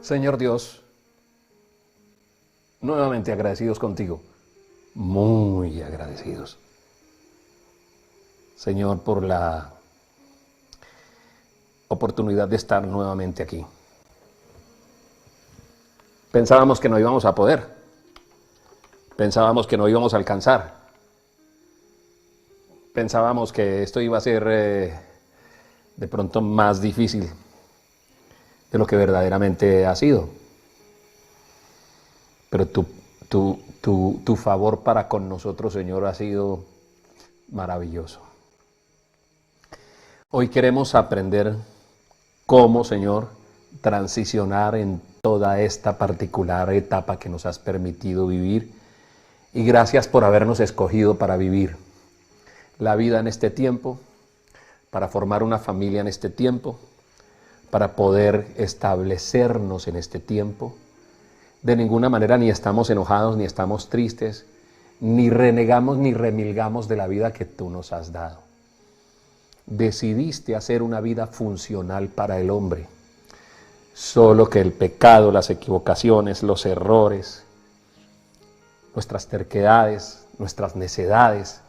Señor Dios, nuevamente agradecidos contigo, muy agradecidos. Señor, por la oportunidad de estar nuevamente aquí. Pensábamos que no íbamos a poder, pensábamos que no íbamos a alcanzar, pensábamos que esto iba a ser de pronto más difícil de lo que verdaderamente ha sido. Pero tu favor para con nosotros, Señor, ha sido maravilloso. Hoy queremos aprender cómo, Señor, transicionar en toda esta particular etapa que nos has permitido vivir. Y gracias por habernos escogido para vivir la vida en este tiempo, para formar una familia en este tiempo, para poder establecernos en este tiempo. De ninguna manera ni estamos enojados, ni estamos tristes, ni renegamos, ni remilgamos de la vida que tú nos has dado. Decidiste hacer una vida funcional para el hombre. Solo que el pecado, las equivocaciones, los errores, nuestras terquedades, nuestras necedades,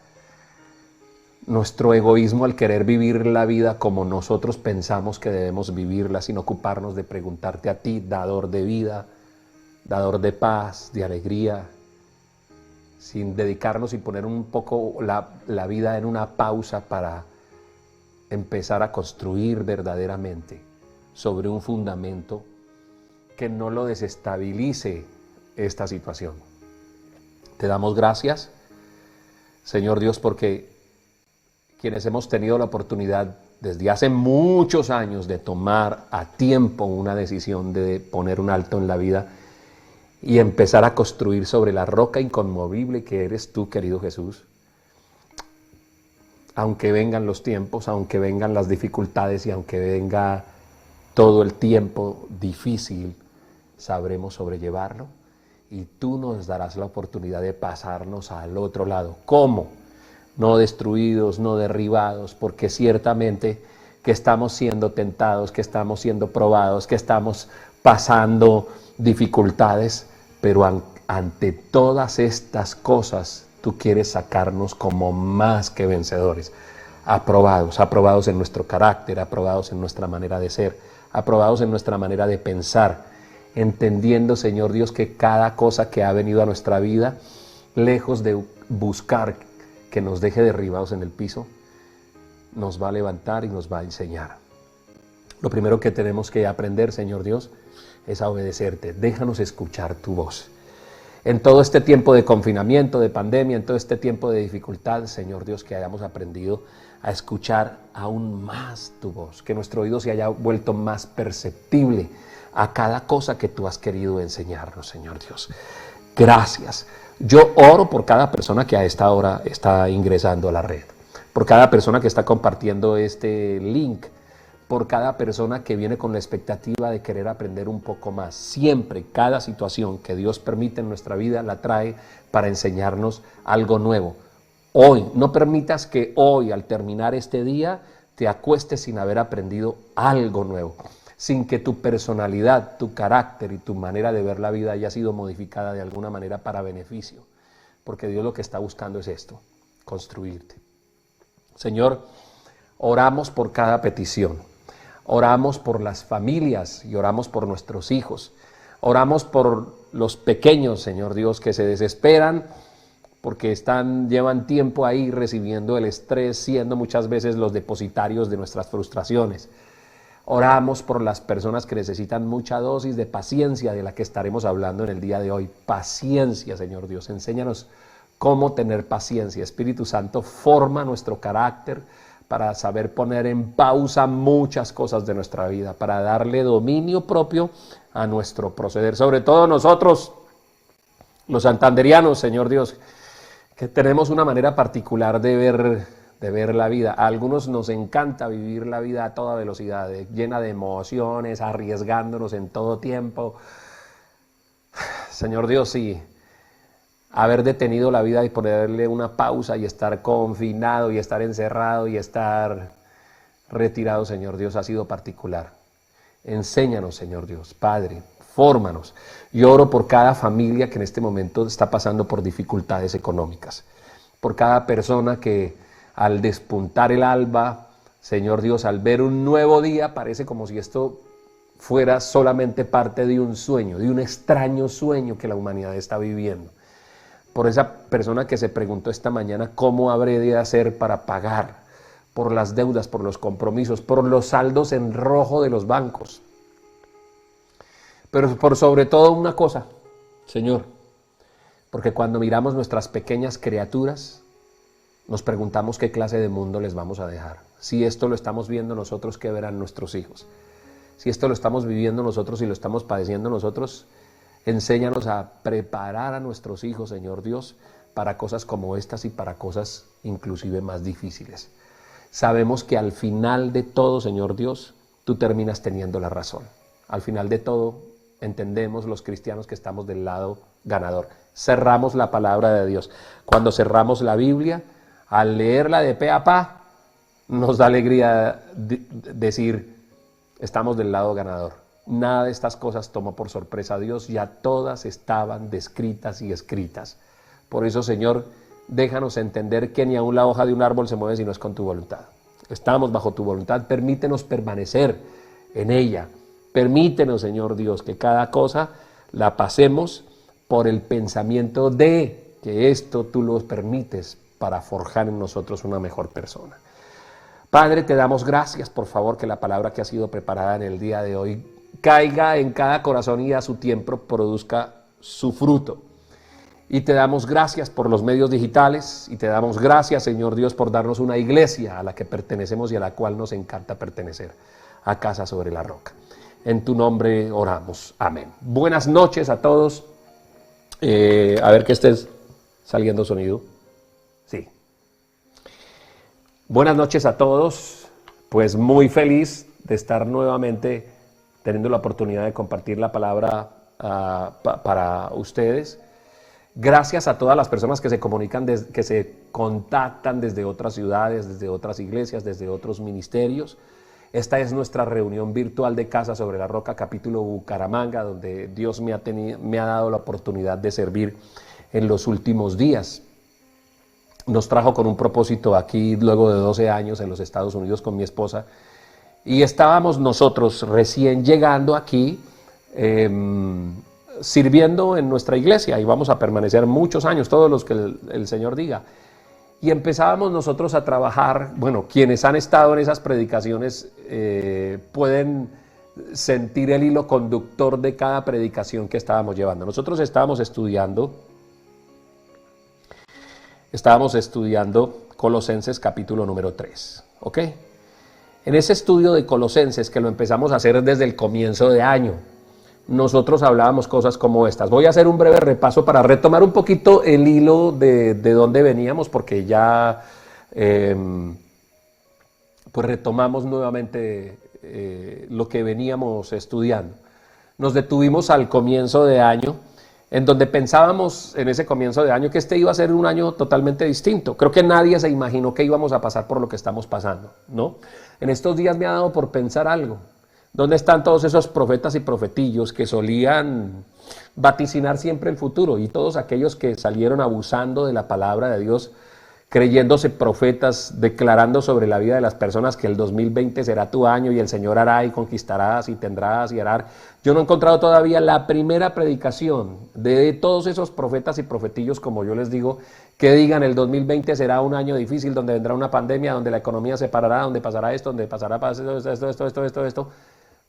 nuestro egoísmo al querer vivir la vida como nosotros pensamos que debemos vivirla, sin ocuparnos de preguntarte a ti, dador de vida, dador de paz, de alegría, sin dedicarnos y poner un poco la vida en una pausa para empezar a construir verdaderamente sobre un fundamento que no lo desestabilice esta situación. Te damos gracias, Señor Dios, porque quienes hemos tenido la oportunidad desde hace muchos años de tomar a tiempo una decisión de poner un alto en la vida y empezar a construir sobre la roca inconmovible que eres tú, querido Jesús. Aunque vengan los tiempos, aunque vengan las dificultades y aunque venga todo el tiempo difícil, sabremos sobrellevarlo y tú nos darás la oportunidad de pasarnos al otro lado. ¿Cómo? No destruidos, no derribados, porque ciertamente que estamos siendo tentados, que estamos siendo probados, que estamos pasando dificultades, pero ante todas estas cosas tú quieres sacarnos como más que vencedores, aprobados en nuestro carácter, aprobados en nuestra manera de ser, aprobados en nuestra manera de pensar, entendiendo, Señor Dios, que cada cosa que ha venido a nuestra vida, lejos de buscar que nos deje derribados en el piso, nos va a levantar y nos va a enseñar. Lo primero que tenemos que aprender, Señor Dios, es a obedecerte. Déjanos escuchar tu voz. En todo este tiempo de confinamiento, de pandemia, en todo este tiempo de dificultad, Señor Dios, que hayamos aprendido a escuchar aún más tu voz, que nuestro oído se haya vuelto más perceptible a cada cosa que tú has querido enseñarnos, Señor Dios. Gracias. Yo oro por cada persona que a esta hora está ingresando a la red, por cada persona que está compartiendo este link, por cada persona que viene con la expectativa de querer aprender un poco más. Siempre, cada situación que Dios permite en nuestra vida la trae para enseñarnos algo nuevo. Hoy, no permitas que hoy, al terminar este día, te acuestes sin haber aprendido algo nuevo, sin que tu personalidad, tu carácter y tu manera de ver la vida haya sido modificada de alguna manera para beneficio. Porque Dios lo que está buscando es esto, construirte. Señor, oramos por cada petición. Oramos por las familias y oramos por nuestros hijos. Oramos por los pequeños, Señor Dios, que se desesperan porque llevan tiempo ahí recibiendo el estrés, siendo muchas veces los depositarios de nuestras frustraciones. Oramos por las personas que necesitan mucha dosis de paciencia, de la que estaremos hablando en el día de hoy. Paciencia, Señor Dios. Enséñanos cómo tener paciencia. Espíritu Santo, forma nuestro carácter para saber poner en pausa muchas cosas de nuestra vida, para darle dominio propio a nuestro proceder. Sobre todo nosotros, los santanderianos, Señor Dios, que tenemos una manera particular de ver la vida. A algunos nos encanta vivir la vida a toda velocidad, llena de emociones, arriesgándonos en todo tiempo. Señor Dios, sí, haber detenido la vida y ponerle una pausa y estar confinado y estar encerrado y estar retirado, Señor Dios, ha sido particular. Enséñanos, Señor Dios, Padre, transfórmanos. Yo oro por cada familia que en este momento está pasando por dificultades económicas, por cada persona que al despuntar el alba, Señor Dios, al ver un nuevo día, parece como si esto fuera solamente parte de un sueño, de un extraño sueño que la humanidad está viviendo. Por esa persona que se preguntó esta mañana cómo habré de hacer para pagar por las deudas, por los compromisos, por los saldos en rojo de los bancos. Pero por sobre todo una cosa, Señor, porque cuando miramos nuestras pequeñas criaturas, nos preguntamos qué clase de mundo les vamos a dejar. Si esto lo estamos viendo nosotros, ¿qué verán nuestros hijos? Si esto lo estamos viviendo nosotros y lo estamos padeciendo nosotros, enséñanos a preparar a nuestros hijos, Señor Dios, para cosas como estas y para cosas inclusive más difíciles. Sabemos que al final de todo, Señor Dios, tú terminas teniendo la razón. Al final de todo, entendemos los cristianos que estamos del lado ganador. Cerramos la palabra de Dios. Cuando cerramos la Biblia, al leerla de pe a pa, nos da alegría decir, estamos del lado ganador. Nada de estas cosas tomó por sorpresa a Dios, ya todas estaban descritas y escritas. Por eso, Señor, déjanos entender que ni aun la hoja de un árbol se mueve si no es con tu voluntad. Estamos bajo tu voluntad, permítenos permanecer en ella. Permítenos, Señor Dios, que cada cosa la pasemos por el pensamiento de que esto tú lo permites para forjar en nosotros una mejor persona. Padre, te damos gracias, por favor, que la palabra que ha sido preparada en el día de hoy caiga en cada corazón y a su tiempo produzca su fruto. Y te damos gracias por los medios digitales y te damos gracias, Señor Dios, por darnos una iglesia a la que pertenecemos y a la cual nos encanta pertenecer, a Casa sobre la Roca. En tu nombre oramos. Amén. Buenas noches a todos. A ver que estés saliendo sonido. Sí. Buenas noches a todos. Pues muy feliz de estar nuevamente teniendo la oportunidad de compartir la palabra para ustedes. Gracias a todas las personas que se comunican, que se contactan desde otras ciudades, desde otras iglesias, desde otros ministerios. Esta es nuestra reunión virtual de Casa sobre la Roca, capítulo Bucaramanga, donde Dios me ha dado la oportunidad de servir en los últimos días. Nos trajo con un propósito aquí luego de 12 años en los Estados Unidos con mi esposa. Y estábamos nosotros recién llegando aquí, sirviendo en nuestra iglesia, y vamos a permanecer muchos años, todos los que el Señor diga. Y empezábamos nosotros a trabajar, bueno, quienes han estado en esas predicaciones pueden sentir el hilo conductor de cada predicación que estábamos llevando. Nosotros estábamos estudiando Colosenses capítulo número 3, ¿ok? En ese estudio de Colosenses, que lo empezamos a hacer desde el comienzo de año, nosotros hablábamos cosas como estas. Voy a hacer un breve repaso para retomar un poquito el hilo de dónde veníamos, porque ya pues retomamos nuevamente lo que veníamos estudiando. Nos detuvimos al comienzo de año, en donde pensábamos en ese comienzo de año que este iba a ser un año totalmente distinto. Creo que nadie se imaginó que íbamos a pasar por lo que estamos pasando, ¿no? En estos días me ha dado por pensar algo. ¿Dónde están todos esos profetas y profetillos que solían vaticinar siempre el futuro? Y todos aquellos que salieron abusando de la palabra de Dios, creyéndose profetas, declarando sobre la vida de las personas que el 2020 será tu año y el Señor hará y conquistarás y tendrás y hará. Yo no he encontrado todavía la primera predicación de todos esos profetas y profetillos, como yo les digo, que digan el 2020 será un año difícil, donde vendrá una pandemia, donde la economía se parará, donde pasará esto, donde pasará esto.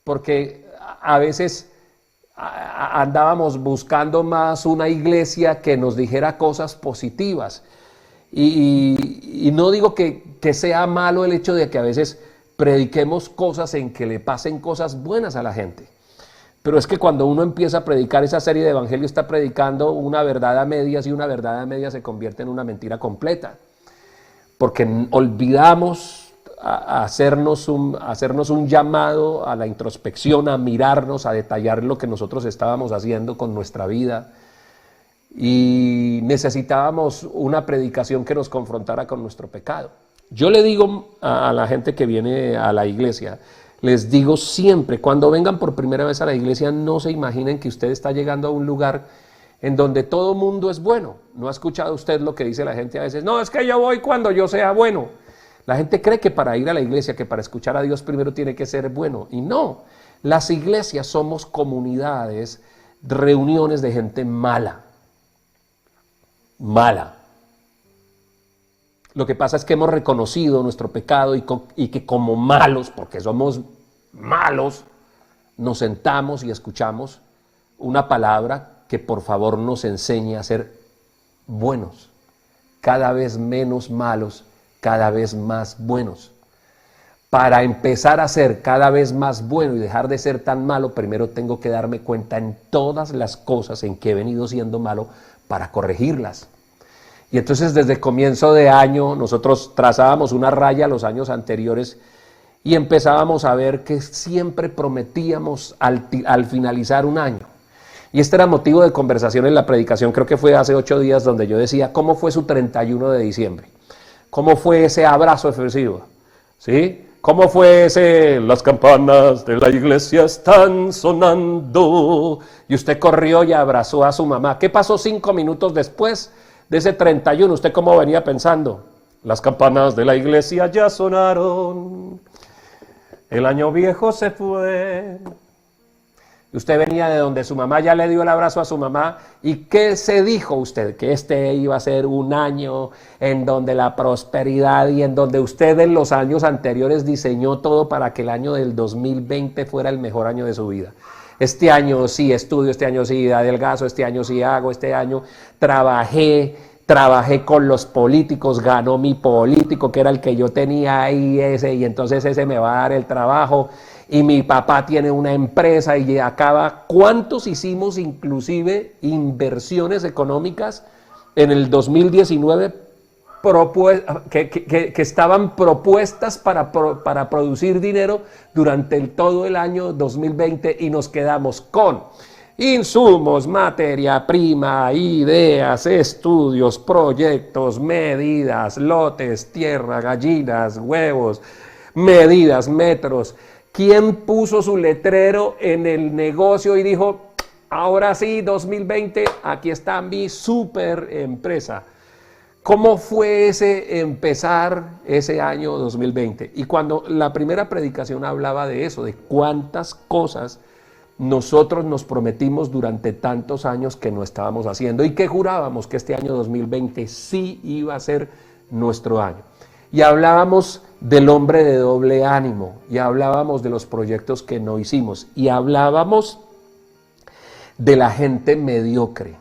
Porque a veces andábamos buscando más una iglesia que nos dijera cosas positivas. Y no digo que sea malo el hecho de que a veces prediquemos cosas en que le pasen cosas buenas a la gente. Pero es que cuando uno empieza a predicar esa serie de evangelio, está predicando una verdad a medias y una verdad a medias se convierte en una mentira completa. Porque olvidamos a hacernos un llamado a la introspección, a mirarnos, a detallar lo que nosotros estábamos haciendo con nuestra vida. Y necesitábamos una predicación que nos confrontara con nuestro pecado. Yo le digo a la gente que viene a la iglesia, Les digo siempre, cuando vengan por primera vez a la iglesia, no se imaginen que usted está llegando a un lugar en donde todo mundo es bueno. ¿No ha escuchado usted lo que dice la gente a veces? No, es que yo voy cuando yo sea bueno. La gente cree que para ir a la iglesia, que para escuchar a Dios primero tiene que ser bueno. Y no, las iglesias somos comunidades, reuniones de gente mala. Mala. Lo que pasa es que hemos reconocido nuestro pecado y que como malos, porque somos malos, nos sentamos y escuchamos una palabra que por favor nos enseñe a ser buenos, cada vez menos malos, cada vez más buenos. Para empezar a ser cada vez más bueno y dejar de ser tan malo, primero tengo que darme cuenta en todas las cosas en que he venido siendo malo para corregirlas. Y entonces desde el comienzo de año nosotros trazábamos una raya a los años anteriores y empezábamos a ver que siempre prometíamos al finalizar un año. Y este era motivo de conversación en la predicación, creo que fue hace 8 días, donde yo decía, ¿cómo fue su 31 de diciembre? ¿Cómo fue ese abrazo efusivo? ¿Sí? ¿Cómo fue ese, las campanas de la iglesia están sonando? Y usted corrió y abrazó a su mamá. ¿Qué pasó 5 minutos después de ese 31? ¿Usted cómo venía pensando? Las campanas de la iglesia ya sonaron. El año viejo se fue. Usted venía de donde su mamá ya le dio el abrazo a su mamá. ¿Y qué se dijo usted? Que este iba a ser un año en donde la prosperidad y en donde usted en los años anteriores diseñó todo para que el año del 2020 fuera el mejor año de su vida. Este año sí estudio, este año sí adelgazo, este año sí hago, este año trabajé con los políticos, ganó mi político que era el que yo tenía ahí y entonces ese me va a dar el trabajo. Y mi papá tiene una empresa y acaba. ¿Cuántos hicimos inclusive inversiones económicas en el 2019 que estaban propuestas para producir dinero durante todo el año 2020 y nos quedamos con insumos, materia prima, ideas, estudios, proyectos, medidas, lotes, tierra, gallinas, huevos, medidas, metros? ¿Quién puso su letrero en el negocio y dijo, ahora sí, 2020, aquí está mi super empresa? ¿Cómo fue ese empezar ese año 2020? Y cuando la primera predicación hablaba de eso, de cuántas cosas nosotros nos prometimos durante tantos años que no estábamos haciendo y que jurábamos que este año 2020 sí iba a ser nuestro año. Y hablábamos del hombre de doble ánimo, y hablábamos de los proyectos que no hicimos, y hablábamos de la gente mediocre.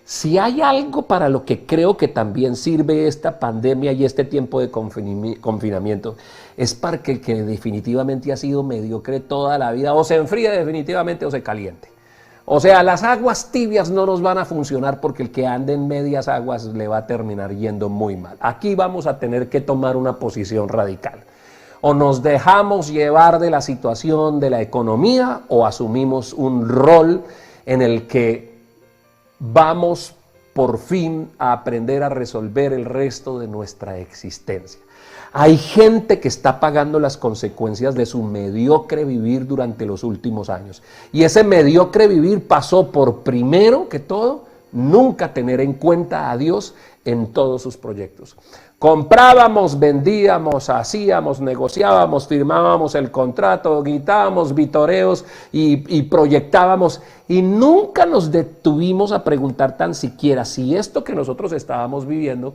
Si hay algo para lo que creo que también sirve esta pandemia y este tiempo de confinamiento, es para que el que definitivamente ha sido mediocre toda la vida, o se enfríe definitivamente o se caliente. O sea, las aguas tibias no nos van a funcionar porque el que ande en medias aguas le va a terminar yendo muy mal. Aquí vamos a tener que tomar una posición radical. O nos dejamos llevar de la situación de la economía o asumimos un rol en el que vamos por fin a aprender a resolver el resto de nuestra existencia. Hay gente que está pagando las consecuencias de su mediocre vivir durante los últimos años. Y ese mediocre vivir pasó por, primero que todo, nunca tener en cuenta a Dios en todos sus proyectos. Comprábamos, vendíamos, hacíamos, negociábamos, firmábamos el contrato, gritábamos, vitoreos y proyectábamos. Y nunca nos detuvimos a preguntar tan siquiera si esto que nosotros estábamos viviendo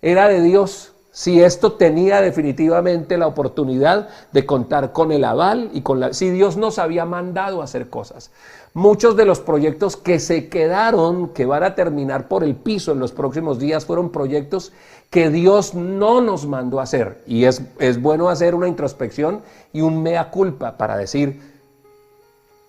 era de Dios. Si esto tenía definitivamente la oportunidad de contar con el aval y si Dios nos había mandado a hacer cosas. Muchos de los proyectos que se quedaron, que van a terminar por el piso en los próximos días, fueron proyectos que Dios no nos mandó a hacer. Y es bueno hacer una introspección y un mea culpa para decir,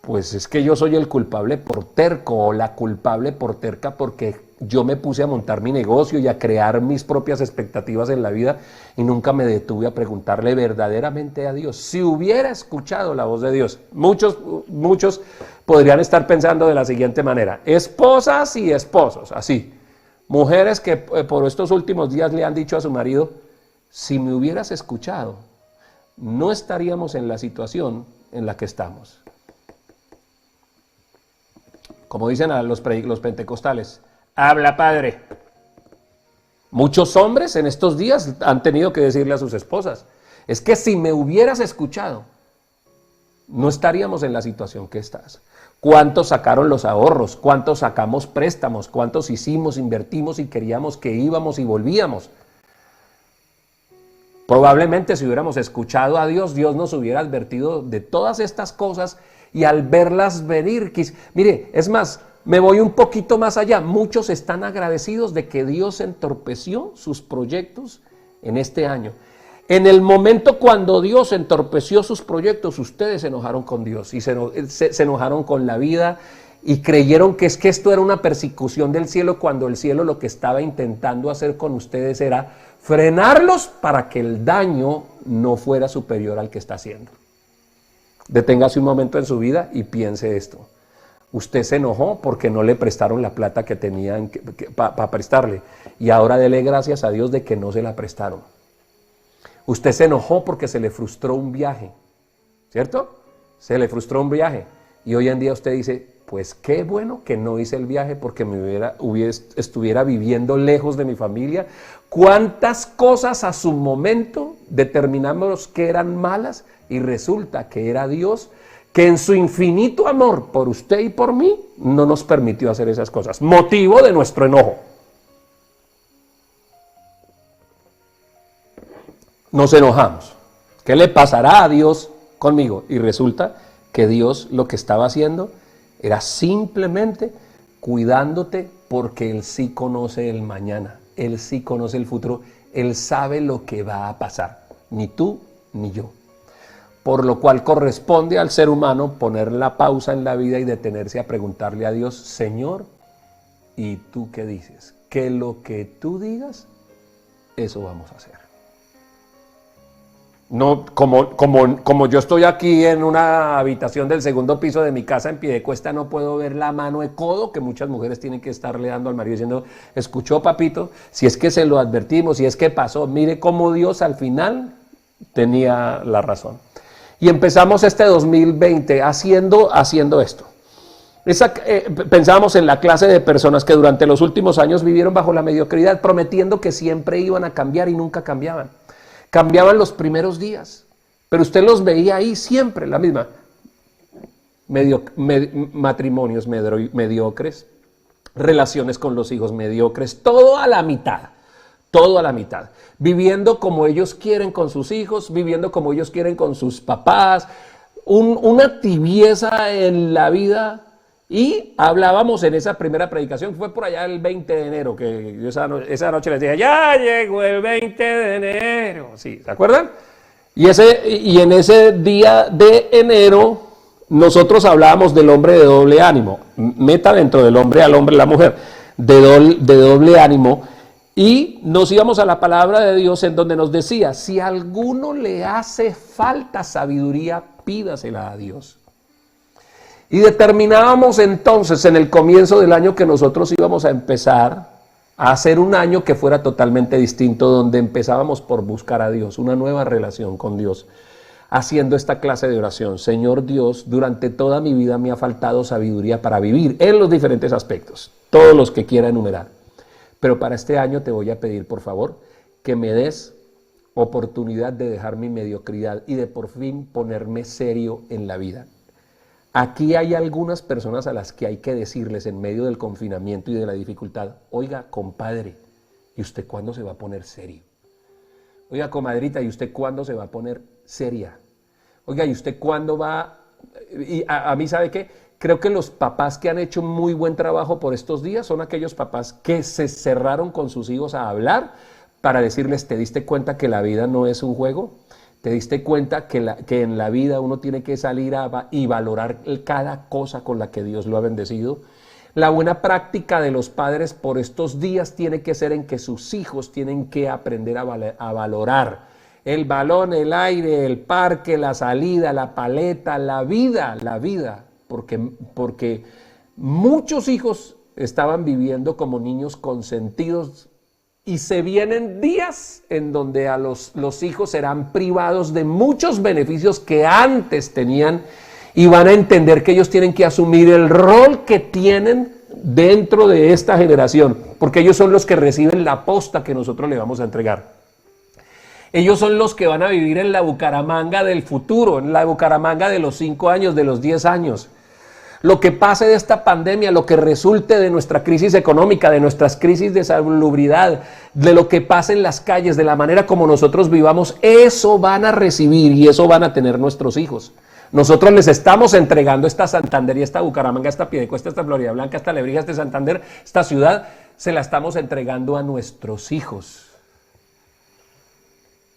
pues es que yo soy el culpable por terco o la culpable por terca porque yo me puse a montar mi negocio y a crear mis propias expectativas en la vida y nunca me detuve a preguntarle verdaderamente a Dios. Si hubiera escuchado la voz de Dios, muchos podrían estar pensando de la siguiente manera: esposas y esposos, así, mujeres que por estos últimos días le han dicho a su marido, si me hubieras escuchado, no estaríamos en la situación en la que estamos. Como dicen a los pentecostales, habla Padre. Muchos hombres en estos días han tenido que decirle a sus esposas, es que si me hubieras escuchado, no estaríamos en la situación que estás. ¿Cuántos sacaron los ahorros? ¿Cuántos sacamos préstamos? ¿Cuántos hicimos, invertimos y queríamos que íbamos y volvíamos? Probablemente si hubiéramos escuchado a Dios, Dios nos hubiera advertido de todas estas cosas y al verlas venir, mire, es más, me voy un poquito más allá. Muchos están agradecidos de que Dios entorpeció sus proyectos en este año. En el momento cuando Dios entorpeció sus proyectos, ustedes se enojaron con Dios y se enojaron con la vida y creyeron que esto era una persecución del cielo, cuando el cielo lo que estaba intentando hacer con ustedes era frenarlos para que el daño no fuera superior al que está haciendo. Deténgase un momento en su vida y piense esto. Usted se enojó porque no le prestaron la plata que tenían para prestarle, y ahora dele gracias a Dios de que no se la prestaron. Usted se enojó porque se le frustró un viaje, ¿cierto? Se le frustró un viaje y hoy en día usted dice, pues qué bueno que no hice el viaje porque estuviera viviendo lejos de mi familia. ¿Cuántas cosas a su momento determinamos que eran malas y resulta que era Dios que en su infinito amor por usted y por mí no nos permitió hacer esas cosas? Motivo de nuestro enojo. Nos enojamos. ¿Qué le pasará a Dios conmigo? Y resulta que Dios lo que estaba haciendo era simplemente cuidándote, porque Él sí conoce el mañana, Él sí conoce el futuro, Él sabe lo que va a pasar, ni tú ni yo. Por lo cual corresponde al ser humano poner la pausa en la vida y detenerse a preguntarle a Dios, Señor, ¿y tú qué dices? Que lo que tú digas, eso vamos a hacer. No, como yo estoy aquí en una habitación del segundo piso de mi casa en Piedecuesta, no puedo ver la mano de codo que muchas mujeres tienen que estarle dando al marido diciendo, escuchó papito, si es que se lo advertimos, si es que pasó, mire cómo Dios al final tenía la razón. Y empezamos este 2020 haciendo esto. Pensábamos en la clase de personas que durante los últimos años vivieron bajo la mediocridad, prometiendo que siempre iban a cambiar y nunca cambiaban. Cambiaban los primeros días, pero usted los veía ahí siempre, la misma. Matrimonios mediocres, relaciones con los hijos mediocres, todo a la mitad. Viviendo como ellos quieren con sus hijos, viviendo como ellos quieren con sus papás, una tibieza en la vida. Y hablábamos en esa primera predicación, fue por allá el 20 de enero, que yo esa noche les dije, ya llegó el 20 de enero, ¿sí? ¿Se acuerdan? Y en ese día de enero nosotros hablábamos del hombre de doble ánimo, meta dentro del hombre al hombre, la mujer, de doble ánimo, y nos íbamos a la palabra de Dios en donde nos decía, si a alguno le hace falta sabiduría, pídasela a Dios. Y determinábamos entonces en el comienzo del año que nosotros íbamos a empezar a hacer un año que fuera totalmente distinto, donde empezábamos por buscar a Dios, una nueva relación con Dios, haciendo esta clase de oración. Señor Dios, durante toda mi vida me ha faltado sabiduría para vivir en los diferentes aspectos, todos los que quiera enumerar. Pero para este año te voy a pedir, por favor, que me des oportunidad de dejar mi mediocridad y de por fin ponerme serio en la vida. Aquí hay algunas personas a las que hay que decirles en medio del confinamiento y de la dificultad, oiga, compadre, ¿y usted cuándo se va a poner serio? Oiga, comadrita, ¿y usted cuándo se va a poner seria? Oiga, ¿y usted cuándo va? Y a mí, ¿sabe qué? Creo que los papás que han hecho muy buen trabajo por estos días son aquellos papás que se cerraron con sus hijos a hablar para decirles, ¿te diste cuenta que la vida no es un juego? ¿Te diste cuenta que en la vida uno tiene que salir y valorar cada cosa con la que Dios lo ha bendecido? La buena práctica de los padres por estos días tiene que ser en que sus hijos tienen que aprender a valorar el balón, el aire, el parque, la salida, la paleta, la vida, porque muchos hijos estaban viviendo como niños consentidos Y se vienen días en donde a los hijos serán privados de muchos beneficios que antes tenían y van a entender que ellos tienen que asumir el rol que tienen dentro de esta generación, porque ellos son los que reciben la posta que nosotros le vamos a entregar. Ellos son los que van a vivir en la Bucaramanga del futuro, en la Bucaramanga de los 5 años, de los 10 años. Lo que pase de esta pandemia, lo que resulte de nuestra crisis económica, de nuestras crisis de salubridad, de lo que pase en las calles, de la manera como nosotros vivamos, eso van a recibir y eso van a tener nuestros hijos. Nosotros les estamos entregando esta Santander y esta Bucaramanga, esta Piedecuesta, esta Florida Blanca, esta Lebrija, este Santander, esta ciudad, se la estamos entregando a nuestros hijos.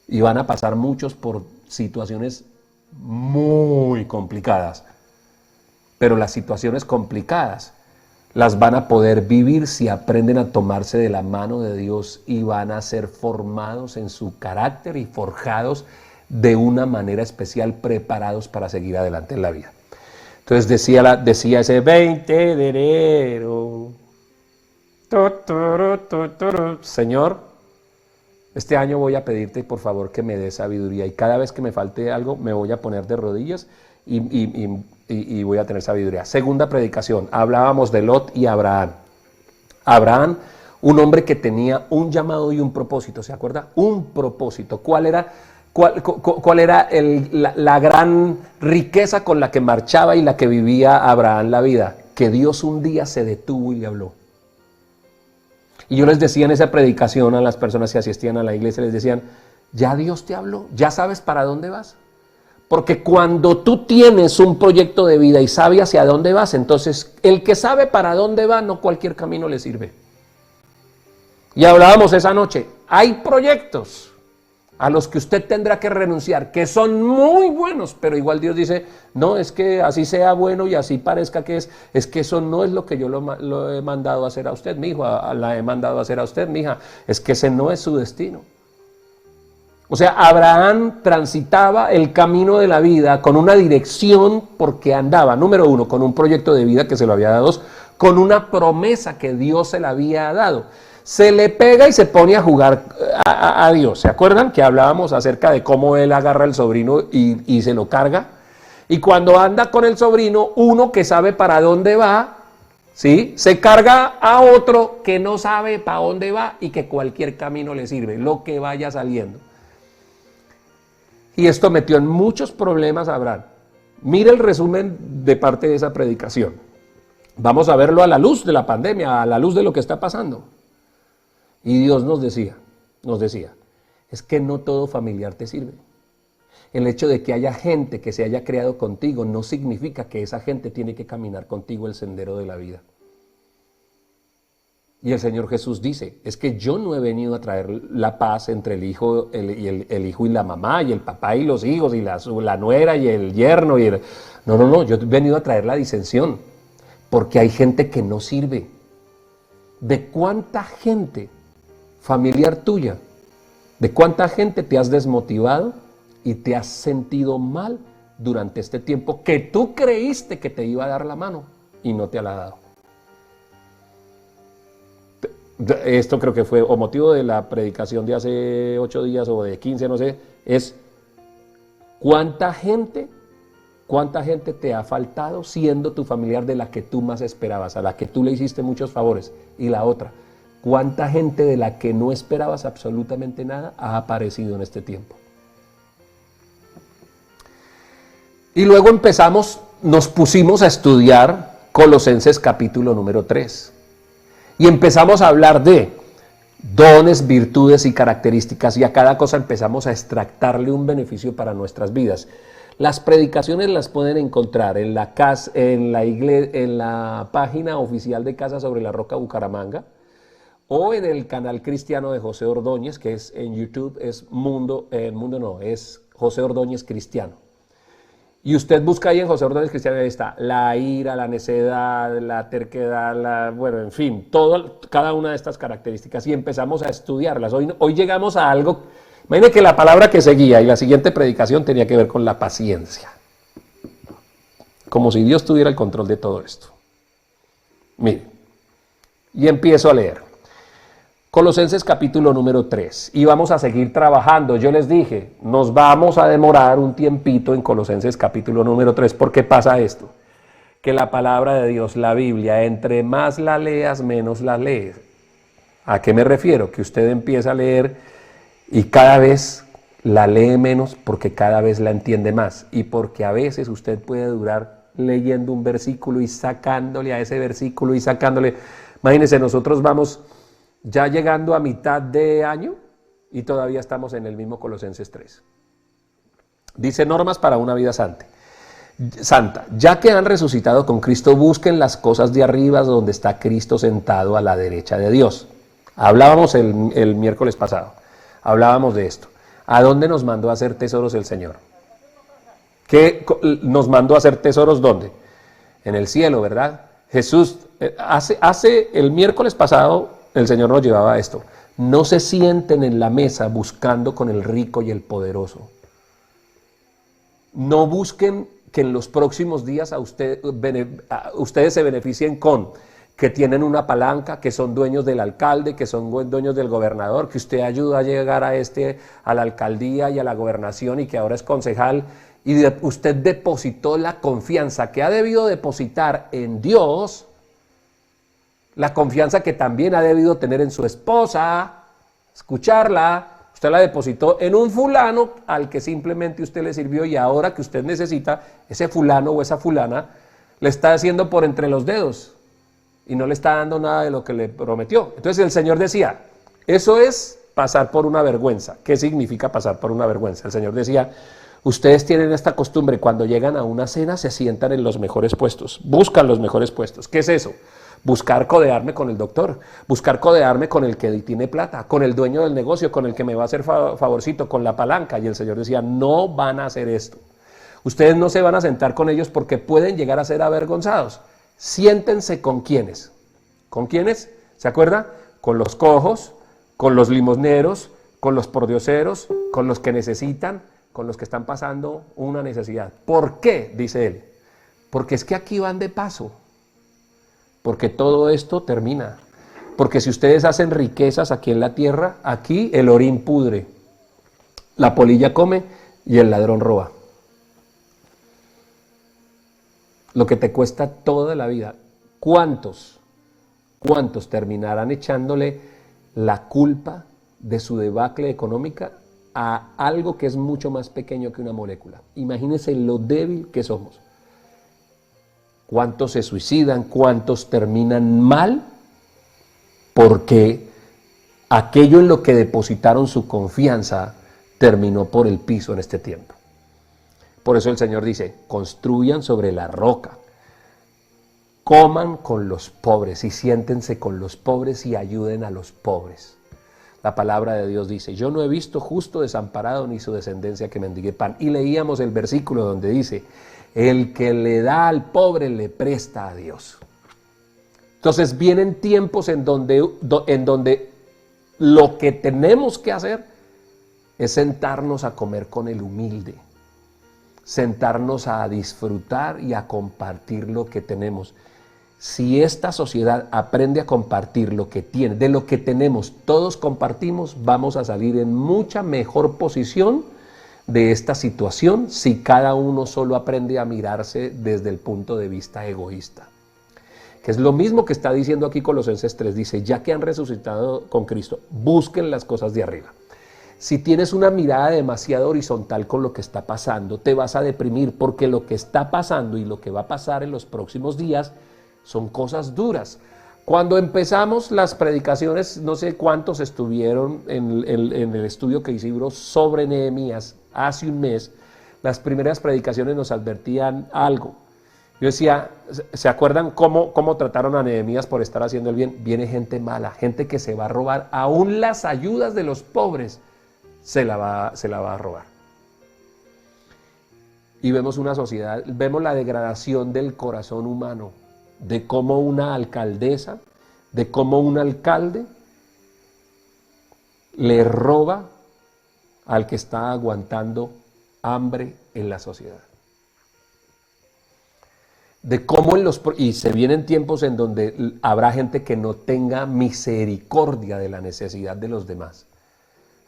Y van a pasar muchos por situaciones muy complicadas. Pero las situaciones complicadas las van a poder vivir si aprenden a tomarse de la mano de Dios y van a ser formados en su carácter y forjados de una manera especial, preparados para seguir adelante en la vida. Entonces decía ese 20 de enero, Señor, este año voy a pedirte por favor que me des sabiduría y cada vez que me falte algo me voy a poner de rodillas y voy a tener sabiduría. Segunda predicación, hablábamos de Lot y Abraham. Abraham, un hombre que tenía un llamado y un propósito, ¿se acuerda? Un propósito. ¿Cuál era la gran riqueza con la que marchaba y la que vivía Abraham la vida? Que Dios un día se detuvo y le habló. Y yo les decía en esa predicación a las personas que asistían a la iglesia, les decían, ¿ya Dios te habló? ¿Ya sabes para dónde vas? Porque cuando tú tienes un proyecto de vida y sabes hacia dónde vas, entonces el que sabe para dónde va, no cualquier camino le sirve. Y hablábamos esa noche, hay proyectos a los que usted tendrá que renunciar, que son muy buenos, pero igual Dios dice, no, es que así sea bueno y así parezca que es que eso no es lo que yo lo he mandado a hacer a usted, mi hijo, la he mandado a hacer a usted, mi hija, es que ese no es su destino. O sea, Abraham transitaba el camino de la vida con una dirección porque andaba, número uno, con un proyecto de vida que se lo había dado, con una promesa que Dios se le había dado. Se le pega y se pone a jugar a Dios. ¿Se acuerdan que hablábamos acerca de cómo él agarra al sobrino y se lo carga? Y cuando anda con el sobrino, uno que sabe para dónde va, ¿sí?, se carga a otro que no sabe para dónde va y que cualquier camino le sirve, lo que vaya saliendo. Y esto metió en muchos problemas a Abraham. Mire el resumen de parte de esa predicación. Vamos a verlo a la luz de la pandemia, a la luz de lo que está pasando. Y Dios nos decía, es que no todo familiar te sirve. El hecho de que haya gente que se haya creado contigo no significa que esa gente tiene que caminar contigo el sendero de la vida. Y el Señor Jesús dice, es que yo no he venido a traer la paz entre el hijo y la mamá, y el papá y los hijos, y la nuera y el yerno. No, yo he venido a traer la disensión, porque hay gente que no sirve. ¿De cuánta gente familiar tuya, de cuánta gente te has desmotivado y te has sentido mal durante este tiempo que tú creíste que te iba a dar la mano y no te la ha dado? Esto creo que fue o motivo de la predicación de hace 8 días o de 15, no sé, es cuánta gente te ha faltado siendo tu familiar de la que tú más esperabas, a la que tú le hiciste muchos favores. Y la otra, cuánta gente de la que no esperabas absolutamente nada ha aparecido en este tiempo. Y luego nos pusimos a estudiar Colosenses capítulo número 3. Y empezamos a hablar de dones, virtudes y características, y a cada cosa empezamos a extractarle un beneficio para nuestras vidas. Las predicaciones las pueden encontrar en la página oficial de Casa sobre la Roca Bucaramanga, o en el canal cristiano de José Ordóñez, que es en YouTube, es es José Ordóñez Cristiano. Y usted busca ahí en José Ordóñez Cristiano, ahí está la ira, la necedad, la terquedad, bueno, en fin, cada una de estas características, y empezamos a estudiarlas. Hoy llegamos a algo, imagínense que la palabra que seguía y la siguiente predicación tenía que ver con la paciencia. Como si Dios tuviera el control de todo esto. Mire, y empiezo a leer. Colosenses capítulo número 3. Y vamos a seguir trabajando. Yo les dije, nos vamos a demorar un tiempito en Colosenses capítulo número 3. ¿Por qué pasa esto? Que la palabra de Dios, la Biblia, entre más la leas, menos la lees. ¿A qué me refiero? Que usted empieza a leer y cada vez la lee menos porque cada vez la entiende más. Y porque a veces usted puede durar leyendo un versículo y sacándole a ese versículo y sacándole. Imagínense, nosotros vamos ya llegando a mitad de año y todavía estamos en el mismo Colosenses 3. Dice normas para una vida santa. Ya que han resucitado con Cristo, busquen las cosas de arriba donde está Cristo sentado a la derecha de Dios. Hablábamos el miércoles pasado, hablábamos de esto. ¿A dónde nos mandó a hacer tesoros el Señor? ¿Qué nos mandó a hacer tesoros dónde? En el cielo, ¿verdad? Jesús, hace el miércoles pasado, el Señor nos llevaba a esto. No se sienten en la mesa buscando con el rico y el poderoso. No busquen que en los próximos días ustedes se beneficien con que tienen una palanca, que son dueños del alcalde, que son dueños del gobernador, que usted ayuda a llegar a la alcaldía y a la gobernación y que ahora es concejal, y usted depositó la confianza que ha debido depositar en Dios, la confianza que también ha debido tener en su esposa, escucharla. Usted la depositó en un fulano al que simplemente usted le sirvió y ahora que usted necesita, ese fulano o esa fulana le está haciendo por entre los dedos y no le está dando nada de lo que le prometió. Entonces el Señor decía, eso es pasar por una vergüenza. ¿Qué significa pasar por una vergüenza? El Señor decía, ustedes tienen esta costumbre, cuando llegan a una cena se sientan en los mejores puestos, buscan los mejores puestos. ¿Qué es eso? Buscar codearme con el doctor, buscar codearme con el que tiene plata, con el dueño del negocio, con el que me va a hacer favorcito, con la palanca. Y el Señor decía, no van a hacer esto. Ustedes no se van a sentar con ellos porque pueden llegar a ser avergonzados. Siéntense con quiénes. ¿Con quiénes? ¿Se acuerda? Con los cojos, con los limosneros, con los pordioseros, con los que necesitan, con los que están pasando una necesidad. ¿Por qué? Dice él. Porque es que aquí van de paso. Porque todo esto termina. Porque si ustedes hacen riquezas aquí en la tierra, aquí el orín pudre, la polilla come y el ladrón roba. Lo que te cuesta toda la vida. ¿Cuántos terminarán echándole la culpa de su debacle económica a algo que es mucho más pequeño que una molécula? Imagínense lo débil que somos. ¿Cuántos se suicidan? ¿Cuántos terminan mal? Porque aquello en lo que depositaron su confianza terminó por el piso en este tiempo. Por eso el Señor dice, construyan sobre la roca, coman con los pobres y siéntense con los pobres y ayuden a los pobres. La palabra de Dios dice, yo no he visto justo desamparado ni su descendencia que mendigue pan. Y leíamos el versículo donde dice, el que le da al pobre le presta a Dios. Entonces vienen tiempos en donde lo que tenemos que hacer es sentarnos a comer con el humilde, sentarnos a disfrutar y a compartir lo que tenemos. Si esta sociedad aprende a compartir lo que tiene, de lo que tenemos, todos compartimos, vamos a salir en mucha mejor posición de esta situación si cada uno solo aprende a mirarse desde el punto de vista egoísta. Que es lo mismo que está diciendo aquí Colosenses 3, dice, ya que han resucitado con Cristo, busquen las cosas de arriba. Si tienes una mirada demasiado horizontal con lo que está pasando, te vas a deprimir porque lo que está pasando y lo que va a pasar en los próximos días son cosas duras. Cuando empezamos las predicaciones, no sé cuántos estuvieron en el estudio que hicimos sobre Nehemías hace un mes, las primeras predicaciones nos advertían algo. Yo decía, ¿se acuerdan cómo trataron a Nehemías por estar haciendo el bien? Viene gente mala, gente que se va a robar, aún las ayudas de los pobres se la va a robar. Y vemos una sociedad, vemos la degradación del corazón humano, de cómo una alcaldesa, de cómo un alcalde le roba al que está aguantando hambre en la sociedad. de cómo y se vienen tiempos en donde habrá gente que no tenga misericordia de la necesidad de los demás.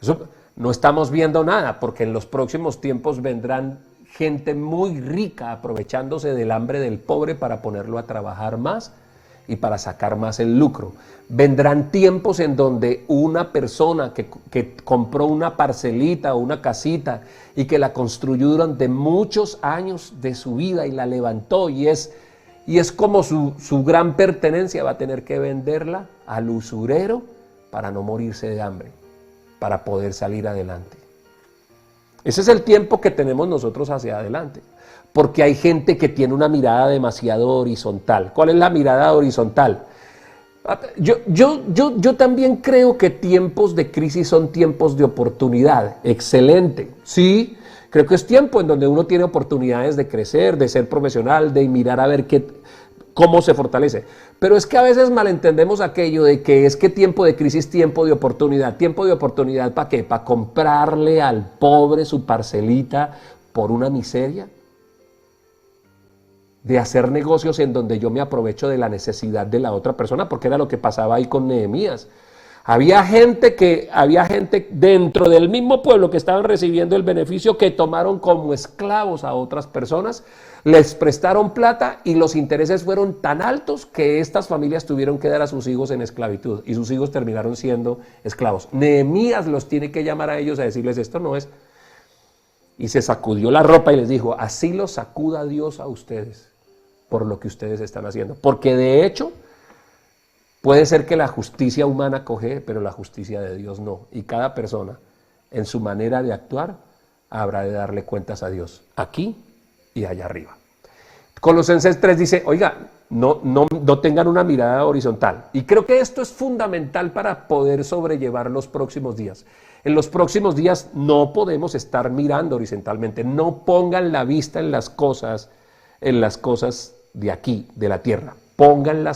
Eso no estamos viendo nada, porque en los próximos tiempos vendrán gente muy rica aprovechándose del hambre del pobre para ponerlo a trabajar más y para sacar más el lucro. Vendrán tiempos en donde una persona que compró una parcelita o una casita y que la construyó durante muchos años de su vida y la levantó y es como su gran pertenencia, va a tener que venderla al usurero para no morirse de hambre, para poder salir adelante. Ese es el tiempo que tenemos nosotros hacia adelante, porque hay gente que tiene una mirada demasiado horizontal. ¿Cuál es la mirada horizontal? Yo también creo que tiempos de crisis son tiempos de oportunidad. Excelente, sí, creo que es tiempo en donde uno tiene oportunidades de crecer, de ser profesional, de mirar a ver cómo se fortalece. Pero es que a veces malentendemos aquello de que es que tiempo de crisis, tiempo de oportunidad. ¿Tiempo de oportunidad para qué? ¿Para comprarle al pobre su parcelita por una miseria? De hacer negocios en donde yo me aprovecho de la necesidad de la otra persona, porque era lo que pasaba ahí con Nehemías. Había gente dentro del mismo pueblo que estaban recibiendo el beneficio, que tomaron como esclavos a otras personas, les prestaron plata y los intereses fueron tan altos que estas familias tuvieron que dar a sus hijos en esclavitud y sus hijos terminaron siendo esclavos. Nehemías los tiene que llamar a ellos a decirles: esto no es. Y se sacudió la ropa y les dijo: así los sacuda Dios a ustedes por lo que ustedes están haciendo. Porque de hecho, puede ser que la justicia humana coge, pero la justicia de Dios no. Y cada persona, en su manera de actuar, habrá de darle cuentas a Dios, aquí y allá arriba. Colosenses 3 dice: oiga, no tengan una mirada horizontal. Y creo que esto es fundamental para poder sobrellevar los próximos días. En los próximos días no podemos estar mirando horizontalmente. No pongan la vista en las cosas de aquí, de la tierra.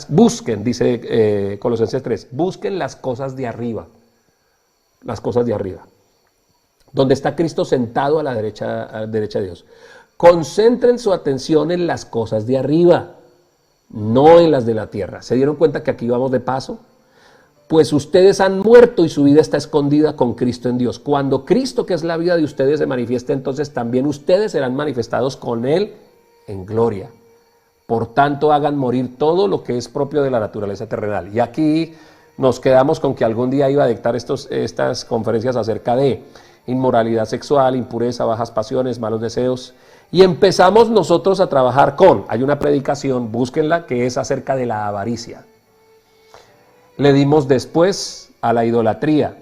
Busquen, dice Colosenses 3, busquen las cosas de arriba. Las cosas de arriba. Donde está Cristo sentado a la derecha de Dios. Concentren su atención en las cosas de arriba, no en las de la tierra. ¿Se dieron cuenta que aquí vamos de paso? Pues ustedes han muerto y su vida está escondida con Cristo en Dios. Cuando Cristo, que es la vida de ustedes, se manifieste, entonces también ustedes serán manifestados con Él en gloria. Por tanto, hagan morir todo lo que es propio de la naturaleza terrenal. Y aquí nos quedamos con que algún día iba a dictar estas conferencias acerca de inmoralidad sexual, impureza, bajas pasiones, malos deseos. Y empezamos nosotros a trabajar hay una predicación, búsquenla, que es acerca de la avaricia. Le dimos después a la idolatría.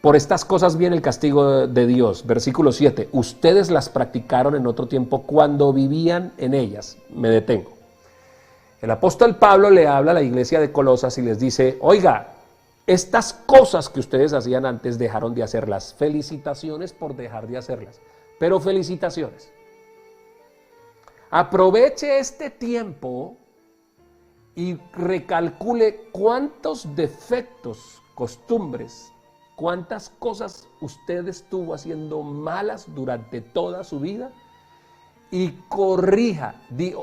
Por estas cosas viene el castigo de Dios. Versículo 7. Ustedes las practicaron en otro tiempo cuando vivían en ellas. Me detengo. El apóstol Pablo le habla a la iglesia de Colosas y les dice: oiga, estas cosas que ustedes hacían antes dejaron de hacerlas. Felicitaciones por dejar de hacerlas. Pero felicitaciones. Aproveche este tiempo y recalcule cuántos defectos, costumbres, cuántas cosas usted estuvo haciendo malas durante toda su vida y corrija.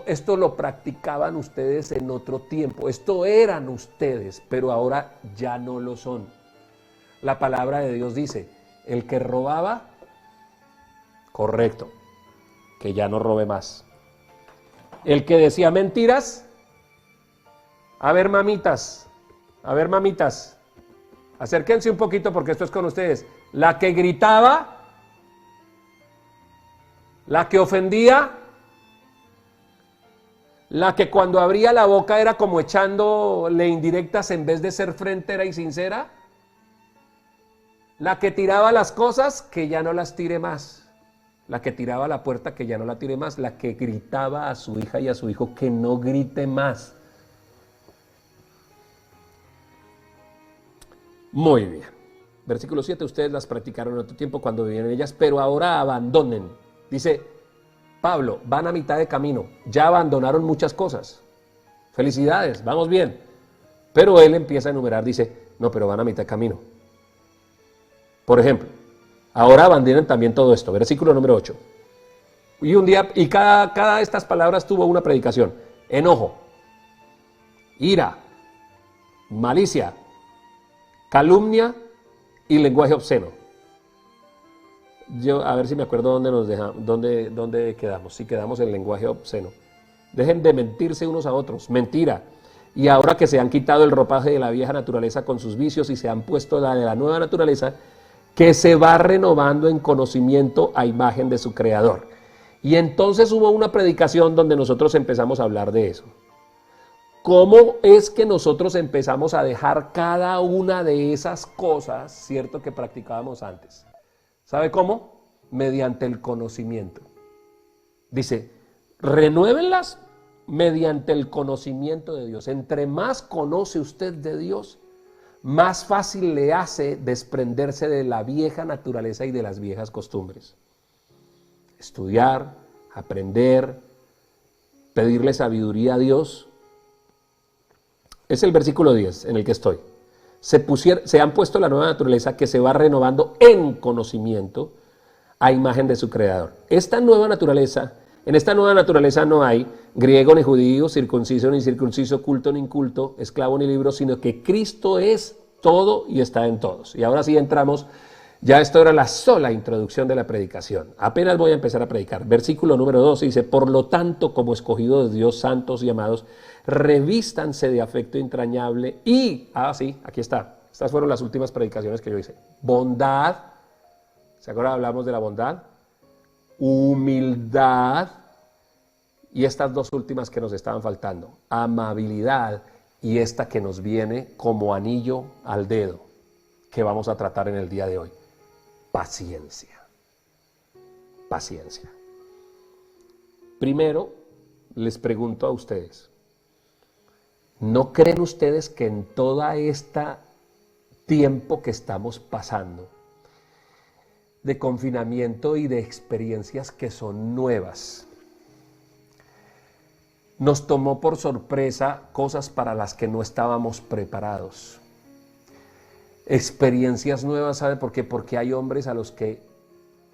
Esto lo practicaban ustedes en otro tiempo, esto eran ustedes, pero ahora ya no lo son. La palabra de Dios dice: el que robaba, correcto, que ya no robe más. El que decía mentiras, a ver mamitas, acérquense un poquito porque esto es con ustedes. La que gritaba, la que ofendía, la que cuando abría la boca era como echándole indirectas en vez de ser frentera y sincera, la que tiraba las cosas, que ya no las tire más, la que tiraba la puerta, que ya no la tire más, la que gritaba a su hija y a su hijo, que no grite más. Muy bien. Versículo 7, ustedes las practicaron en otro tiempo cuando vivían en ellas, pero ahora abandonen. Dice Pablo, van a mitad de camino, ya abandonaron muchas cosas. Felicidades, vamos bien. Pero él empieza a enumerar, dice, no, pero van a mitad de camino. Por ejemplo, ahora abandonen también todo esto. Versículo número 8. Y un día, cada de estas palabras tuvo una predicación. enojo, ira, malicia, calumnia y lenguaje obsceno. Yo, a ver si me acuerdo dónde quedamos. Si quedamos en lenguaje obsceno. Dejen de mentirse unos a otros. Mentira. Y ahora que se han quitado el ropaje de la vieja naturaleza con sus vicios y se han puesto la de la nueva naturaleza, que se va renovando en conocimiento a imagen de su creador. Y entonces hubo una predicación donde nosotros empezamos a hablar de eso. ¿Cómo es que nosotros empezamos a dejar cada una de esas cosas, cierto, que practicábamos antes? ¿Sabe cómo? Mediante el conocimiento. Dice, renuévenlas mediante el conocimiento de Dios. Entre más conoce usted de Dios, más fácil le hace desprenderse de la vieja naturaleza y de las viejas costumbres. Estudiar, aprender, pedirle sabiduría a Dios. Es el versículo 10 en el que estoy. Se han puesto la nueva naturaleza que se va renovando en conocimiento a imagen de su creador. En esta nueva naturaleza no hay griego ni judío, circunciso ni incircunciso, culto ni inculto, esclavo ni libre, sino que Cristo es todo y está en todos. Y ahora sí entramos, ya esto era la sola introducción de la predicación. Apenas voy a empezar a predicar. Versículo número 2 dice, por lo tanto, como escogidos de Dios, santos y amados, revístanse de afecto entrañable y, aquí está, estas fueron las últimas predicaciones que yo hice. Bondad, ¿se acuerdan? Hablamos de la bondad, humildad y estas dos últimas que nos estaban faltando, amabilidad y esta que nos viene como anillo al dedo, que vamos a tratar en el día de hoy, paciencia. Paciencia. Primero, les pregunto a ustedes, ¿no creen ustedes que en toda esta tiempo que estamos pasando de confinamiento y de experiencias que son nuevas, nos tomó por sorpresa cosas para las que no estábamos preparados? Experiencias nuevas, ¿sabe por qué? Porque hay hombres a los que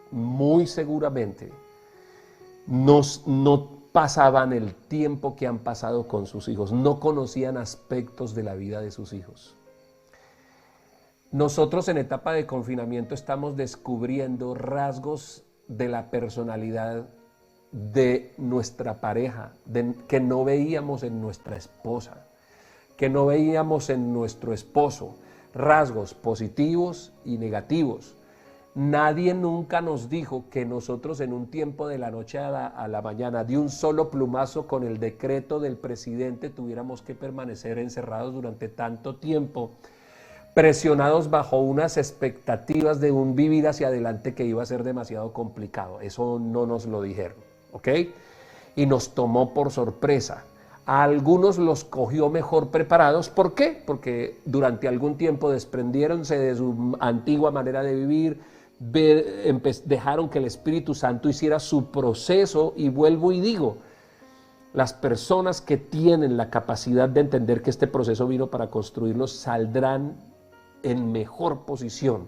muy seguramente no pasaban el tiempo que han pasado con sus hijos, no conocían aspectos de la vida de sus hijos. Nosotros en etapa de confinamiento estamos descubriendo rasgos de la personalidad de nuestra pareja, que no veíamos en nuestra esposa, que no veíamos en nuestro esposo, rasgos positivos y negativos. Nadie nunca nos dijo que nosotros en un tiempo de la noche a la mañana, de un solo plumazo con el decreto del presidente, tuviéramos que permanecer encerrados durante tanto tiempo, presionados bajo unas expectativas de un vivir hacia adelante que iba a ser demasiado complicado. Eso no nos lo dijeron, ¿ok? Y nos tomó por sorpresa. A algunos los cogió mejor preparados. ¿Por qué? Porque durante algún tiempo desprendiéronse de su antigua manera de vivir, dejaron que el Espíritu Santo hiciera su proceso, y vuelvo y digo, las personas que tienen la capacidad de entender que este proceso vino para construirnos saldrán en mejor posición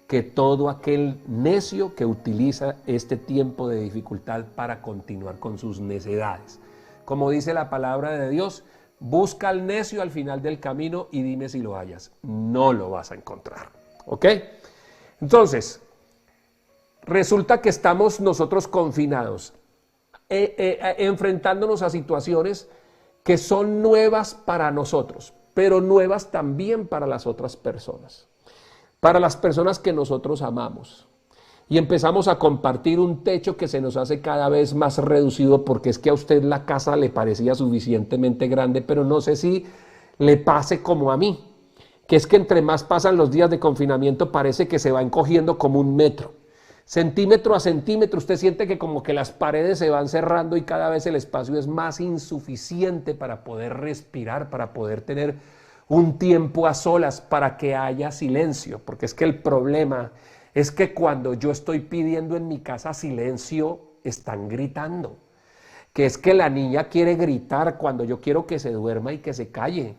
que todo aquel necio que utiliza este tiempo de dificultad para continuar con sus necedades. Como dice la palabra de Dios, busca al necio al final del camino y dime si lo hallas. No lo vas a encontrar, ¿ok? Entonces, resulta que estamos nosotros confinados, enfrentándonos a situaciones que son nuevas para nosotros, pero nuevas también para las otras personas, para las personas que nosotros amamos. Y empezamos a compartir un techo que se nos hace cada vez más reducido, porque es que a usted la casa le parecía suficientemente grande, pero no sé si le pase como a mí, que es que entre más pasan los días de confinamiento parece que se va encogiendo como un metro. Centímetro a centímetro usted siente que como que las paredes se van cerrando y cada vez el espacio es más insuficiente para poder respirar, para poder tener un tiempo a solas, para que haya silencio, porque es que el problema es que cuando yo estoy pidiendo en mi casa silencio, están gritando. Que es que la niña quiere gritar cuando yo quiero que se duerma y que se calle.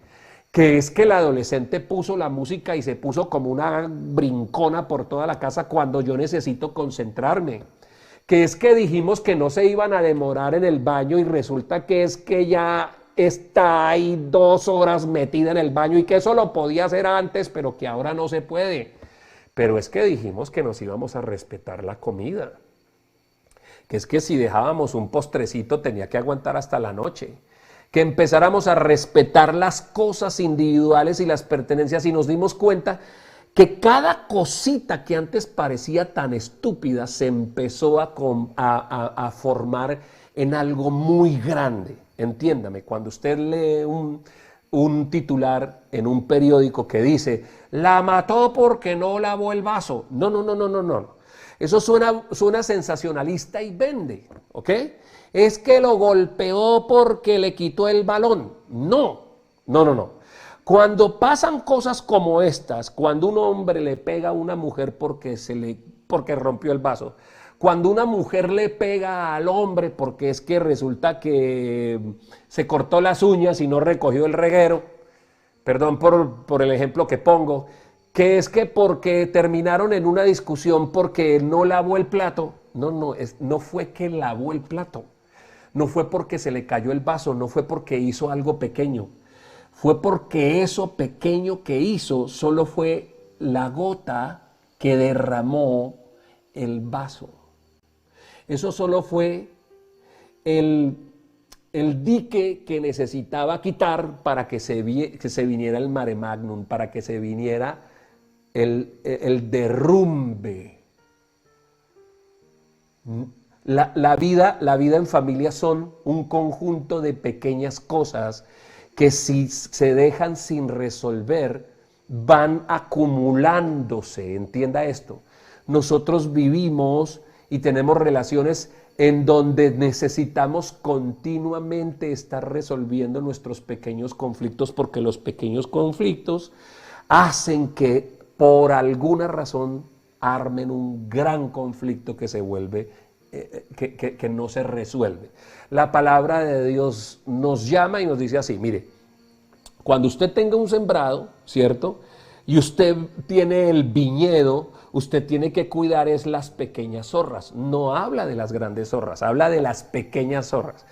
Que es que el adolescente puso la música y se puso como una brincona por toda la casa cuando yo necesito concentrarme. que es que dijimos que no se iban a demorar en el baño y resulta que es que ya está ahí 2 horas metida en el baño y que eso lo podía hacer antes, pero que ahora no se puede. Pero es que dijimos que nos íbamos a respetar la comida, que es que si dejábamos un postrecito tenía que aguantar hasta la noche, que empezáramos a respetar las cosas individuales y las pertenencias, y nos dimos cuenta que cada cosita que antes parecía tan estúpida se empezó a formar en algo muy grande. Entiéndame, cuando usted lee un titular en un periódico que dice, la mató porque no lavó el vaso. No, no, no, no, no, no. Eso suena sensacionalista y vende, ¿ok? Es que lo golpeó porque le quitó el balón. No, no, no, no. Cuando pasan cosas como estas, cuando un hombre le pega a una mujer porque rompió el vaso, cuando una mujer le pega al hombre porque es que resulta que se cortó las uñas y no recogió el reguero, perdón por el ejemplo que pongo, que es que porque terminaron en una discusión porque no lavó el plato, no fue que lavó el plato, no fue porque se le cayó el vaso, no fue porque hizo algo pequeño, fue porque eso pequeño que hizo solo fue la gota que derramó el vaso. Eso solo fue el dique que necesitaba quitar para que se viniera el mare magnum, para que se viniera el derrumbe. La vida en familia son un conjunto de pequeñas cosas que si se dejan sin resolver van acumulándose. Entienda esto. Nosotros vivimos y tenemos relaciones en donde necesitamos continuamente estar resolviendo nuestros pequeños conflictos, porque los pequeños conflictos hacen que por alguna razón armen un gran conflicto que se vuelve, que no se resuelve. La palabra de Dios nos llama y nos dice así, mire, cuando usted tenga un sembrado, ¿cierto? Y usted tiene el viñedo, usted tiene que cuidar es las pequeñas zorras. No habla de las grandes zorras, habla de las pequeñas zorras.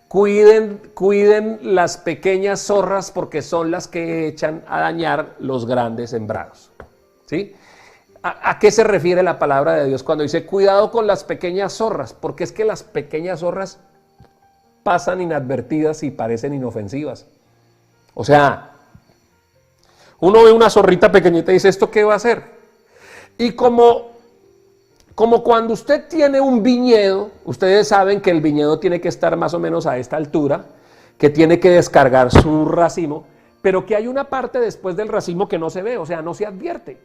Cuiden las pequeñas zorras porque son las que echan a dañar los grandes sembrados. ¿Sí? ¿A qué se refiere la palabra de Dios cuando dice cuidado con las pequeñas zorras? Porque es que las pequeñas zorras pasan inadvertidas y parecen inofensivas. O sea, uno ve una zorrita pequeñita y dice, ¿esto qué va a hacer? Y como cuando usted tiene un viñedo, ustedes saben que el viñedo tiene que estar más o menos a esta altura, que tiene que descargar su racimo, pero que hay una parte después del racimo que no se ve, o sea, no se advierte.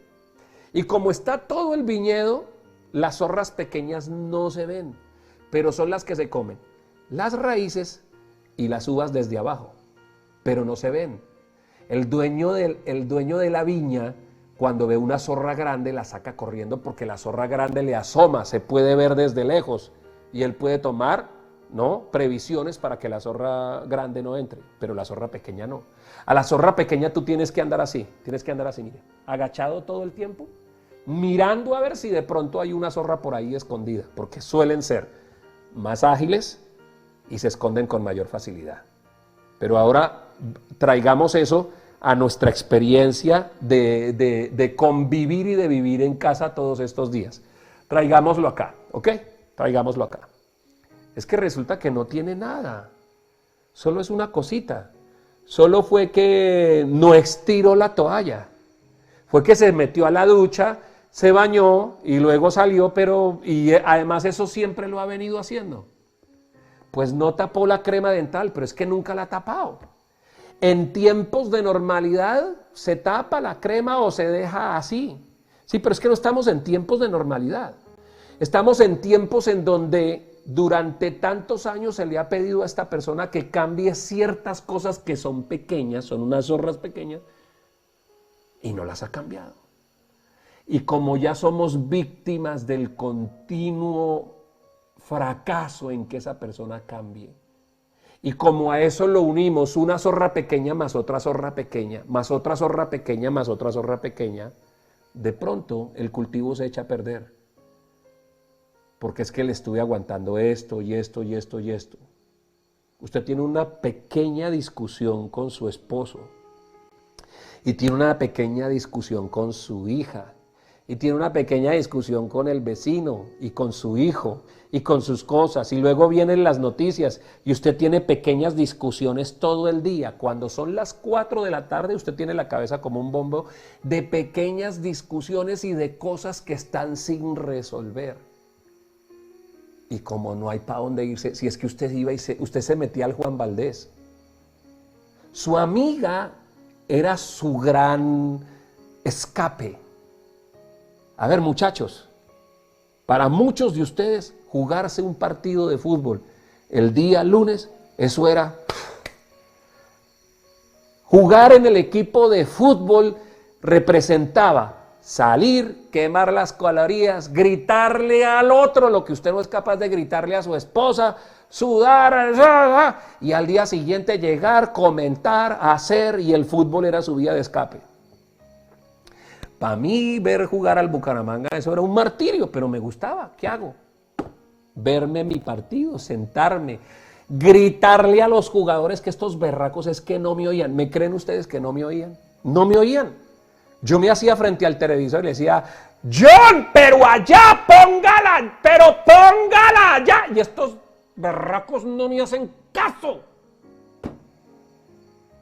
Y como está todo el viñedo, las zorras pequeñas no se ven, pero son las que se comen las raíces y las uvas desde abajo, pero no se ven. El dueño de la viña, cuando ve una zorra grande, la saca corriendo porque la zorra grande le asoma, se puede ver desde lejos y él puede tomar, ¿no?, previsiones para que la zorra grande no entre, pero la zorra pequeña no. A la zorra pequeña tú tienes que andar así, mire, agachado todo el tiempo, mirando a ver si de pronto hay una zorra por ahí escondida, porque suelen ser más ágiles y se esconden con mayor facilidad. Pero ahora traigamos eso a nuestra experiencia de convivir y de vivir en casa todos estos días. Traigámoslo acá, ¿ok? Traigámoslo acá. Es que resulta que no tiene nada, solo es una cosita. Solo fue que no estiró la toalla, fue que se metió a la ducha, se bañó y luego salió, y además eso siempre lo ha venido haciendo. Pues no tapó la crema dental, pero es que nunca la ha tapado. En tiempos de normalidad se tapa la crema o se deja así. Sí, pero es que no estamos en tiempos de normalidad. Estamos en tiempos en donde durante tantos años se le ha pedido a esta persona que cambie ciertas cosas que son pequeñas, son unas zorras pequeñas, y no las ha cambiado. Y como ya somos víctimas del continuo fracaso en que esa persona cambie, y como a eso lo unimos una zorra pequeña más otra zorra pequeña, más otra zorra pequeña más otra zorra pequeña, de pronto el cultivo se echa a perder. porque es que le estuve aguantando esto y esto y esto y esto. Usted tiene una pequeña discusión con su esposo y tiene una pequeña discusión con su hija y tiene una pequeña discusión con el vecino y con su hijo y con sus cosas, y luego vienen las noticias y usted tiene pequeñas discusiones todo el día. Cuando son las 4 de la tarde usted tiene la cabeza como un bombo de pequeñas discusiones y de cosas que están sin resolver. Y como no hay para dónde irse, si es que usted iba y usted se metía al Juan Valdés. Su amiga era su gran escape. A ver, muchachos, para muchos de ustedes jugarse un partido de fútbol el día lunes, eso era jugar en el equipo de fútbol. Representaba salir, quemar las calorías, gritarle al otro lo que usted no es capaz de gritarle a su esposa, sudar, y al día siguiente llegar, comentar, hacer, y el fútbol era su vía de escape. Para mí ver jugar al Bucaramanga eso era un martirio, pero me gustaba. ¿Qué hago? Verme mi partido, sentarme, gritarle a los jugadores que estos berracos es que no me oían. ¿Me creen ustedes que no me oían? No me oían. Yo me hacía frente al televisor y le decía, John, pero allá, póngala, pero póngala allá. Y estos berracos no me hacen caso.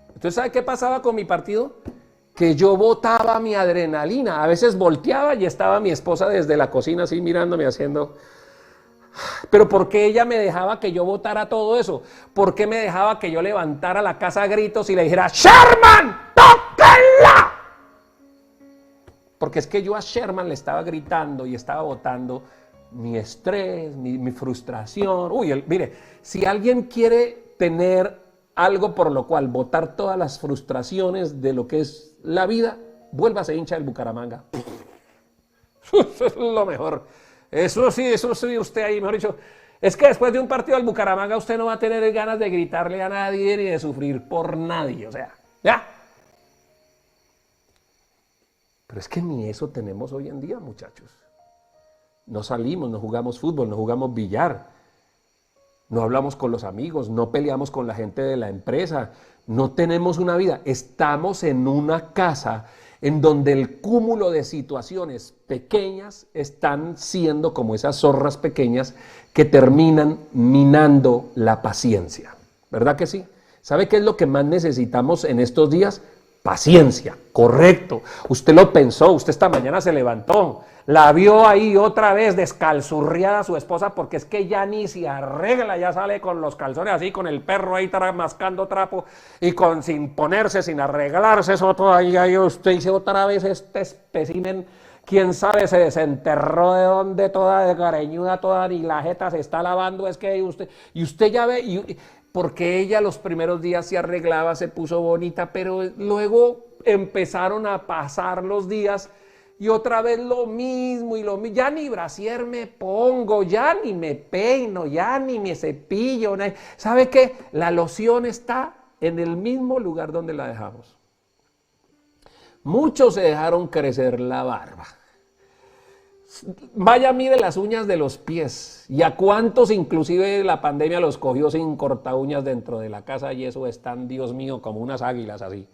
Entonces, ¿sabe qué pasaba con mi partido? Que yo botaba mi adrenalina. A veces volteaba y estaba mi esposa desde la cocina así mirándome, haciendo... Pero ¿por qué ella me dejaba que yo botara todo eso? ¿Por qué me dejaba que yo levantara la casa a gritos y le dijera, Sherman, tóquenla? Porque es que yo a Sherman le estaba gritando y estaba botando mi estrés, mi frustración. Uy, mire, si alguien quiere tener algo por lo cual botar todas las frustraciones de lo que es la vida, vuélvase hincha del Bucaramanga. Eso es lo mejor. Eso sí, usted ahí, mejor dicho. Es que después de un partido del Bucaramanga usted no va a tener ganas de gritarle a nadie ni de sufrir por nadie. O sea, ya. Pero es que ni eso tenemos hoy en día, muchachos. No salimos, no jugamos fútbol, no jugamos billar. No hablamos con los amigos, no peleamos con la gente de la empresa, no tenemos una vida. Estamos en una casa en donde el cúmulo de situaciones pequeñas están siendo como esas zorras pequeñas que terminan minando la paciencia. ¿Verdad que sí? ¿Sabe qué es lo que más necesitamos en estos días? Paciencia, correcto. Usted lo pensó, usted esta mañana se levantó, la vio ahí otra vez descalzurriada a su esposa porque es que ya ni se arregla, ya sale con los calzones así, con el perro ahí mascando trapo y sin ponerse, sin arreglarse, eso todavía usted dice otra vez este espécimen, quién sabe, se desenterró de donde toda desgareñuda, toda ni la jeta se está lavando, es que usted ya ve... porque ella los primeros días se arreglaba, se puso bonita, pero luego empezaron a pasar los días y otra vez lo mismo y lo mismo. Ya ni brasier me pongo, ya ni me peino, ya ni me cepillo. ¿Sabe qué? La loción está en el mismo lugar donde la dejamos. Muchos se dejaron crecer la barba. Vaya, mire las uñas de los pies y a cuántos inclusive la pandemia los cogió sin corta uñas dentro de la casa y eso están, Dios mío, como unas águilas así.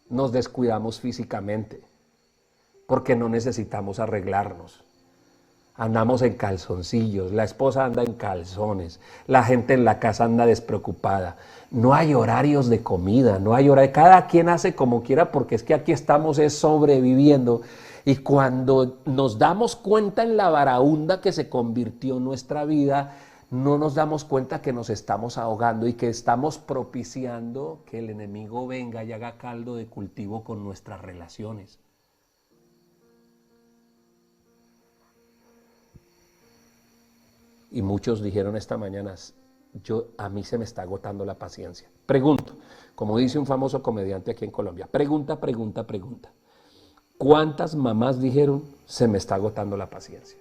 Nos descuidamos físicamente porque no necesitamos arreglarnos. Andamos en calzoncillos, la esposa anda en calzones, la gente en la casa anda despreocupada. No hay horarios de comida, no hay horarios, cada quien hace como quiera porque es que aquí estamos sobreviviendo. Y cuando nos damos cuenta en la varaunda que se convirtió nuestra vida, no nos damos cuenta que nos estamos ahogando y que estamos propiciando que el enemigo venga y haga caldo de cultivo con nuestras relaciones. Y muchos dijeron esta mañana, a mí se me está agotando la paciencia. Pregunto, como dice un famoso comediante aquí en Colombia, pregunta. ¿Cuántas mamás dijeron, se me está agotando la paciencia?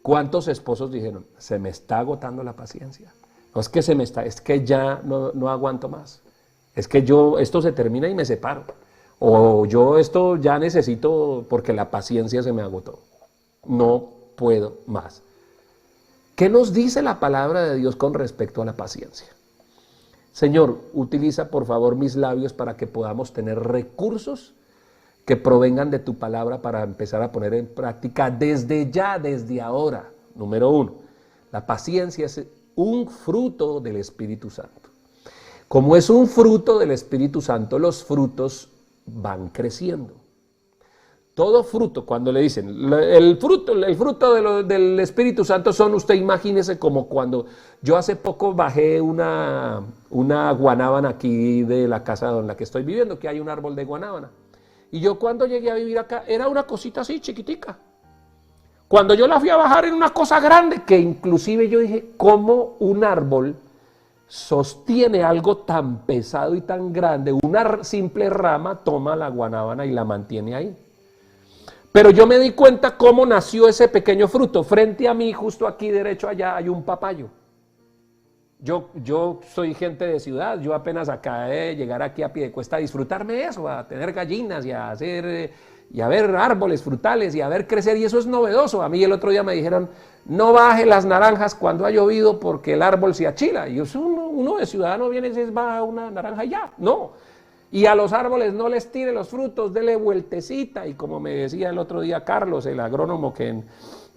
¿Cuántos esposos dijeron, se me está agotando la paciencia? No es que es que ya no aguanto más. Es que esto se termina y me separo. O yo esto ya necesito porque la paciencia se me agotó. No puedo más. ¿Qué nos dice la palabra de Dios con respecto a la paciencia? Señor, utiliza por favor mis labios para que podamos tener recursos que provengan de tu palabra para empezar a poner en práctica desde ya, desde ahora. Número 1, la paciencia es un fruto del Espíritu Santo. Como es un fruto del Espíritu Santo, los frutos van creciendo. Todo fruto, cuando le dicen, el fruto del Espíritu Santo son, usted imagínese como cuando yo hace poco bajé una guanábana aquí de la casa en la que estoy viviendo, que hay un árbol de guanábana. Y yo cuando llegué a vivir acá, era una cosita así, chiquitica. Cuando yo la fui a bajar era una cosa grande, que inclusive yo dije, ¿cómo un árbol sostiene algo tan pesado y tan grande? Una simple rama toma la guanábana y la mantiene ahí. Pero yo me di cuenta cómo nació ese pequeño fruto. Frente a mí, justo aquí derecho allá, hay un papayo. Yo soy gente de ciudad, yo apenas acá llegar aquí a Piedecuesta a disfrutarme de eso, a tener gallinas y a ver árboles frutales y a ver crecer, y eso es novedoso. A mí el otro día me dijeron, no baje las naranjas cuando ha llovido porque el árbol se achila. Y yo, uno de ciudadano viene y baja una naranja y ya, no. Y a los árboles no les tire los frutos, dele vueltecita. Y como me decía el otro día Carlos, el agrónomo que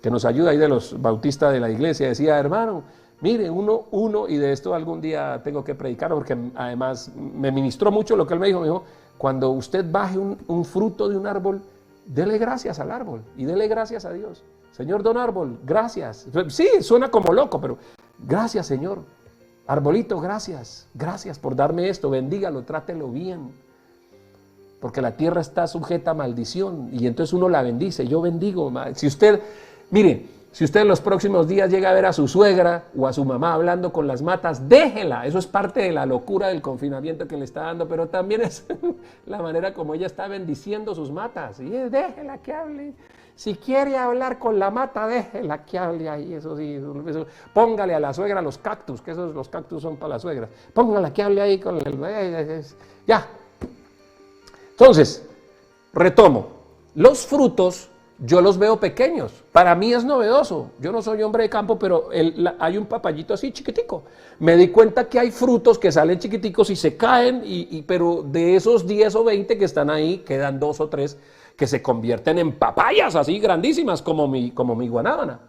nos ayuda ahí de los bautistas de la iglesia, decía, hermano, mire, uno, y de esto algún día tengo que predicar, porque además me ministró mucho lo que él me dijo, cuando usted baje un fruto de un árbol, dele gracias al árbol y dele gracias a Dios. Señor don árbol, gracias. Sí, suena como loco, pero gracias, Señor. Arbolito, gracias por darme esto, bendígalo, trátelo bien, porque la tierra está sujeta a maldición, y entonces uno la bendice. Yo bendigo. Si usted en los próximos días llega a ver a su suegra o a su mamá hablando con las matas, déjela. Eso es parte de la locura del confinamiento que le está dando, pero también es la manera como ella está bendiciendo sus matas. Y déjela que hable. Si quiere hablar con la mata, déjela que hable ahí. Eso sí, póngale a la suegra los cactus, que los cactus son para la suegra. Póngala que hable ahí con el... Ya. Entonces, retomo. Los frutos yo los veo pequeños. Para mí es novedoso. Yo no soy hombre de campo, pero hay un papayito así chiquitico. Me di cuenta que hay frutos que salen chiquiticos y se caen, pero de esos 10 o 20 que están ahí, quedan 2 o 3 que se convierten en papayas así grandísimas como mi guanábana.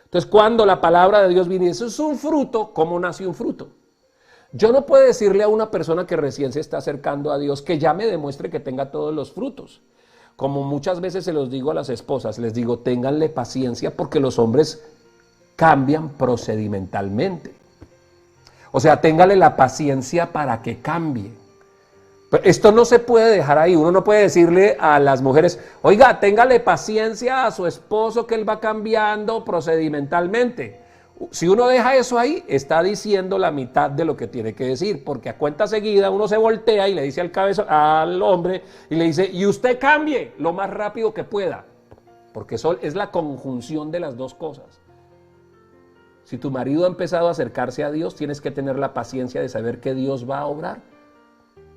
Entonces, cuando la palabra de Dios viene y dice, eso es un fruto, ¿cómo nace un fruto? Yo no puedo decirle a una persona que recién se está acercando a Dios que ya me demuestre que tenga todos los frutos. Como muchas veces se los digo a las esposas, les digo, ténganle paciencia porque los hombres cambian procedimentalmente. O sea, ténganle la paciencia para que cambie. Pero esto no se puede dejar ahí. Uno no puede decirle a las mujeres, oiga, téngale paciencia a su esposo que él va cambiando procedimentalmente. Si uno deja eso ahí, está diciendo la mitad de lo que tiene que decir, porque a cuenta seguida uno se voltea y le dice al hombre y le dice, y usted cambie lo más rápido que pueda, porque eso es la conjunción de las dos cosas. Si tu marido ha empezado a acercarse a Dios, tienes que tener la paciencia de saber que Dios va a obrar.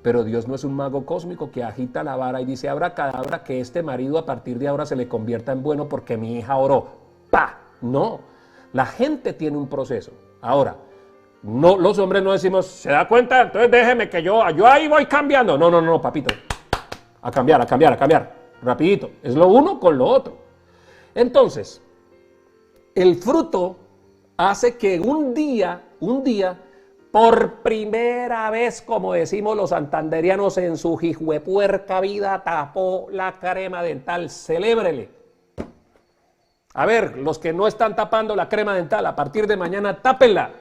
Pero Dios no es un mago cósmico que agita la vara y dice, abracadabra, que este marido a partir de ahora se le convierta en bueno porque mi hija oró. ¡Pah! No. La gente tiene un proceso. Ahora, no, los hombres no decimos, ¿se da cuenta? Entonces déjeme que yo ahí voy cambiando. No, papito. A cambiar. Rapidito. Es lo uno con lo otro. Entonces, el fruto hace que un día, por primera vez, como decimos los santanderianos, en su hijuepuerca vida tapó la crema dental. Celébrele. A ver, los que no están tapando la crema dental, a partir de mañana tápenla.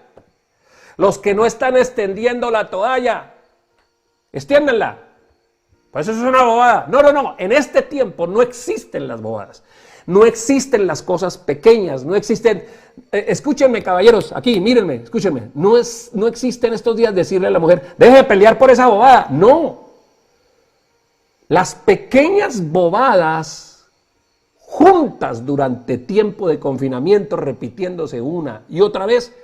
Los que no están extendiendo la toalla, extiéndanla. Pues eso es una bobada. No. En este tiempo no existen las bobadas. No existen las cosas pequeñas. No existen... escúchenme, caballeros, aquí, mírenme, escúchenme. No existe en estos días decirle a la mujer, deje de pelear por esa bobada. No. Las pequeñas bobadas juntas durante tiempo de confinamiento, repitiéndose una y otra vez,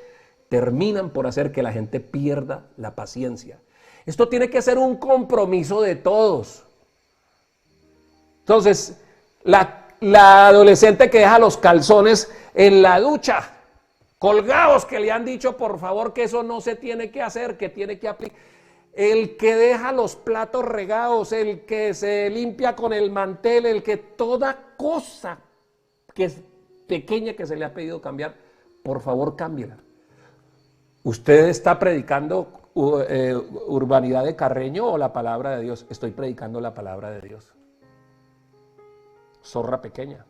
terminan por hacer que la gente pierda la paciencia. Esto tiene que ser un compromiso de todos. Entonces, la adolescente que deja los calzones en la ducha, colgados, que le han dicho por favor que eso no se tiene que hacer, que tiene que aplicar. El que deja los platos regados, el que se limpia con el mantel, el que toda cosa que es pequeña que se le ha pedido cambiar, por favor cámbiela. ¿Usted está predicando urbanidad de Carreño o la palabra de Dios? Estoy predicando la palabra de Dios. Zorra pequeña.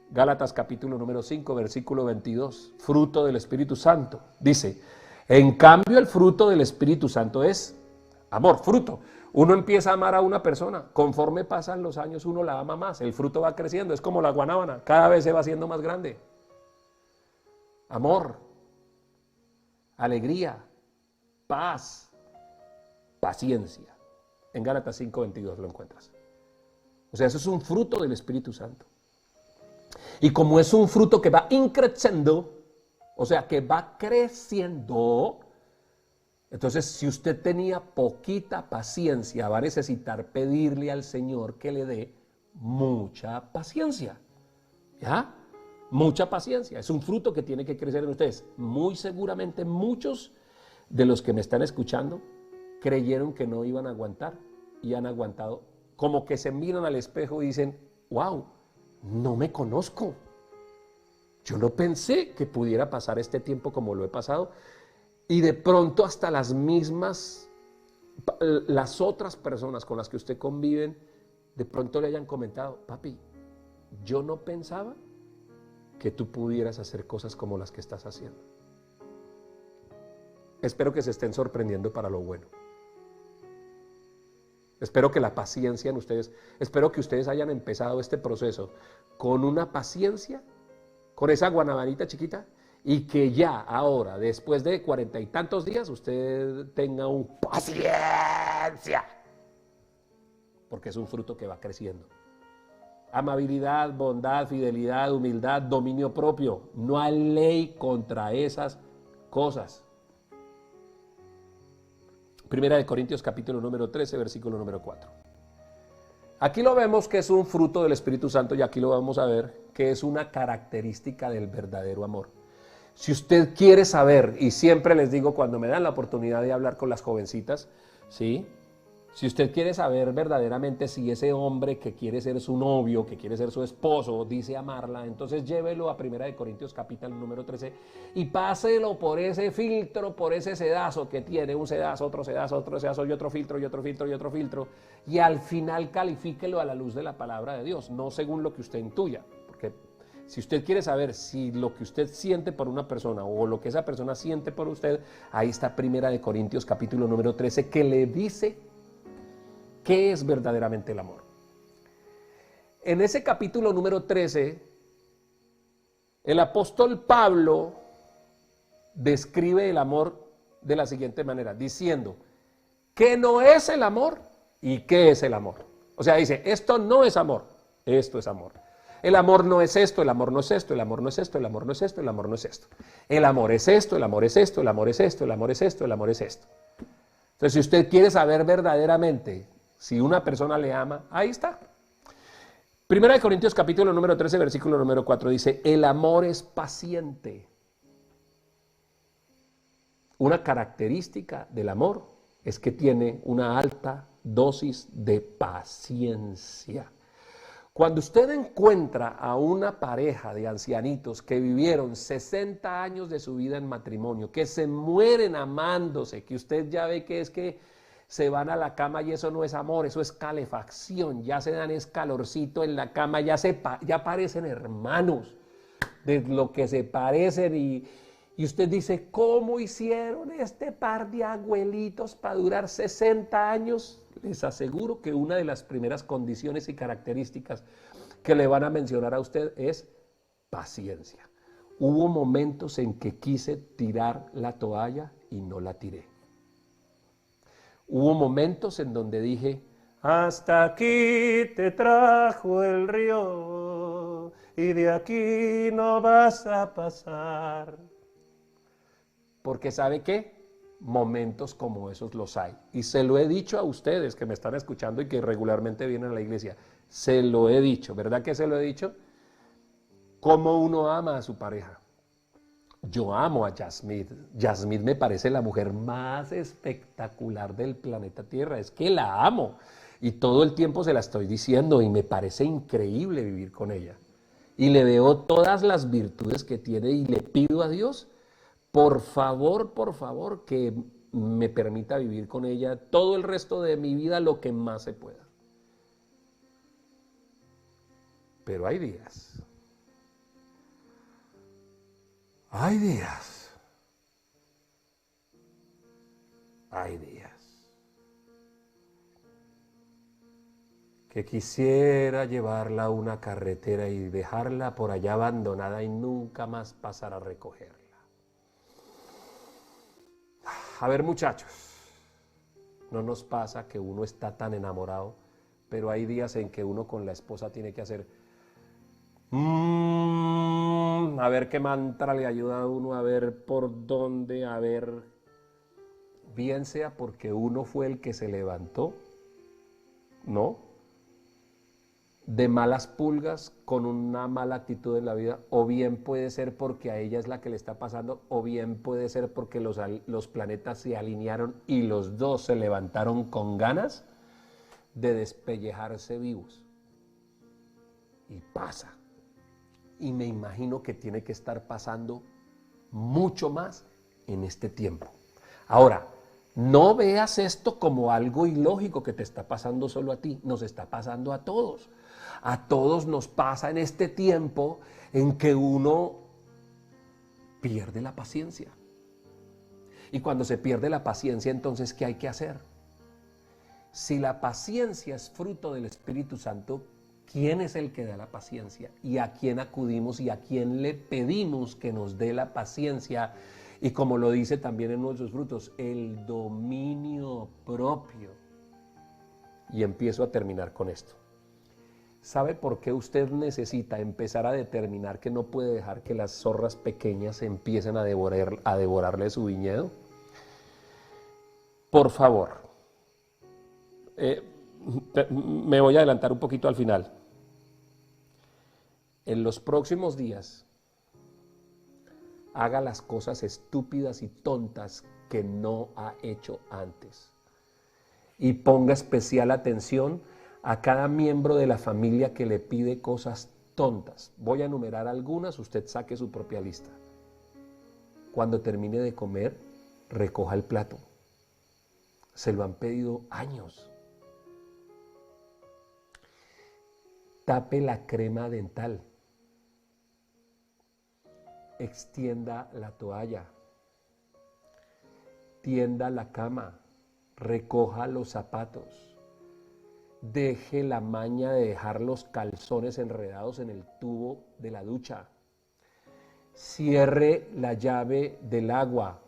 Gálatas capítulo número 5, versículo 22. Fruto del Espíritu Santo. Dice, en cambio el fruto del Espíritu Santo es amor, fruto. Uno empieza a amar a una persona. Conforme pasan los años uno la ama más. El fruto va creciendo. Es como la guanábana. Cada vez se va haciendo más grande. Amor. Alegría. Paz. Paciencia. En Gálatas 5:22 lo encuentras. O sea, eso es un fruto del Espíritu Santo. Y como es un fruto que va increciendo, o sea, que va creciendo, entonces si usted tenía poquita paciencia, va a necesitar pedirle al Señor que le dé mucha paciencia. ¿Ya? Mucha paciencia. Es un fruto que tiene que crecer en ustedes. Muy seguramente muchos de los que me están escuchando creyeron que no iban a aguantar y han aguantado. Como que se miran al espejo y dicen, wow, no me conozco. Yo no pensé que pudiera pasar este tiempo como lo he pasado. Y de pronto hasta las otras personas con las que usted conviven, de pronto le hayan comentado, papi, yo no pensaba que tú pudieras hacer cosas como las que estás haciendo. Espero que se estén sorprendiendo para lo bueno. Espero que la paciencia en ustedes, espero que ustedes hayan empezado este proceso con una paciencia, con esa guanabanita chiquita, y que ya ahora, después de 40 y tantos días, usted tenga un paciencia, porque es un fruto que va creciendo. Amabilidad, bondad, fidelidad, humildad, dominio propio. No hay ley contra esas cosas. Primera de Corintios capítulo número 13, versículo número 4. Aquí lo vemos que es un fruto del Espíritu Santo y aquí lo vamos a ver que es una característica del verdadero amor. Si usted quiere saber, y siempre les digo cuando me dan la oportunidad de hablar con las jovencitas, ¿sí? Si usted quiere saber verdaderamente si ese hombre que quiere ser su novio, que quiere ser su esposo, dice amarla, entonces llévelo a Primera de Corintios capítulo número 13 y páselo por ese filtro, por ese sedazo que tiene, un sedazo, otro sedazo y otro filtro y otro filtro y otro filtro, y al final califíquelo a la luz de la palabra de Dios, no según lo que usted intuya, porque si usted quiere saber si lo que usted siente por una persona o lo que esa persona siente por usted, ahí está Primera de Corintios capítulo número 13 que le dice ¿qué es verdaderamente el amor? En ese capítulo número 13, el apóstol Pablo describe el amor de la siguiente manera, diciendo, ¿qué no es el amor y qué es el amor? O sea, dice, esto no es amor, esto es amor. El amor no es esto, el amor no es esto, el amor no es esto, el amor no es esto, el amor no es esto. El amor es esto, el amor es esto, el amor es esto, el amor es esto, el amor es esto. Entonces, si usted quiere saber verdaderamente si una persona le ama, ahí está. Primera de Corintios capítulo número 13, versículo número 4 dice, el amor es paciente. Una característica del amor es que tiene una alta dosis de paciencia. Cuando usted encuentra a una pareja de ancianitos que vivieron 60 años de su vida en matrimonio, que se mueren amándose, que usted ya ve que es que se van a la cama y eso no es amor, eso es calefacción, ya se dan calorcito en la cama, ya parecen hermanos de lo que se parecen y usted dice, ¿cómo hicieron este par de abuelitos para durar 60 años? Les aseguro que una de las primeras condiciones y características que le van a mencionar a usted es paciencia. Hubo momentos en que quise tirar la toalla y no la tiré. Hubo momentos en donde dije, hasta aquí te trajo el río y de aquí no vas a pasar. Porque ¿sabe qué? Momentos como esos los hay. Y se lo he dicho a ustedes que me están escuchando y que regularmente vienen a la iglesia. Se lo he dicho, ¿verdad que se lo he dicho? ¿Cómo uno ama a su pareja? Yo amo a Yasmith. Yasmith me parece la mujer más espectacular del planeta Tierra. Es que la amo. Y todo el tiempo se la estoy diciendo y me parece increíble vivir con ella. Y le veo todas las virtudes que tiene y le pido a Dios, por favor, que me permita vivir con ella todo el resto de mi vida lo que más se pueda. Pero hay días. Hay días que quisiera llevarla a una carretera y dejarla por allá abandonada y nunca más pasar a recogerla. A ver, muchachos, no nos pasa que uno está tan enamorado, pero hay días en que uno con la esposa tiene que hacer a ver qué mantra le ayuda a uno, a ver por dónde, a ver, bien sea porque uno fue el que se levantó, ¿no?, de malas pulgas, con una mala actitud en la vida, o bien puede ser porque a ella es la que le está pasando, o bien puede ser porque los planetas se alinearon y los dos se levantaron con ganas de despellejarse vivos. Y pasa. Y me imagino que tiene que estar pasando mucho más en este tiempo. Ahora, no veas esto como algo ilógico que te está pasando solo a ti, nos está pasando a todos. A todos nos pasa en este tiempo en que uno pierde la paciencia. Y cuando se pierde la paciencia, entonces, ¿qué hay que hacer? Si la paciencia es fruto del Espíritu Santo, ¿quién es el que da la paciencia? ¿Y a quién acudimos y a quién le pedimos que nos dé la paciencia? Y como lo dice también en nuestros frutos, el dominio propio. Y empiezo a terminar con esto. ¿Sabe por qué usted necesita empezar a determinar que no puede dejar que las zorras pequeñas empiecen a devorarle su viñedo? Por favor, me voy a adelantar un poquito al final. En los próximos días, haga las cosas estúpidas y tontas que no ha hecho antes. Y ponga especial atención a cada miembro de la familia que le pide cosas tontas. Voy a enumerar algunas, usted saque su propia lista. Cuando termine de comer, recoja el plato. Se lo han pedido años. Tape la crema dental. Extienda la toalla. Tienda la cama. Recoja los zapatos. Deje la maña de dejar los calzones enredados en el tubo de la ducha. Cierre la llave del agua.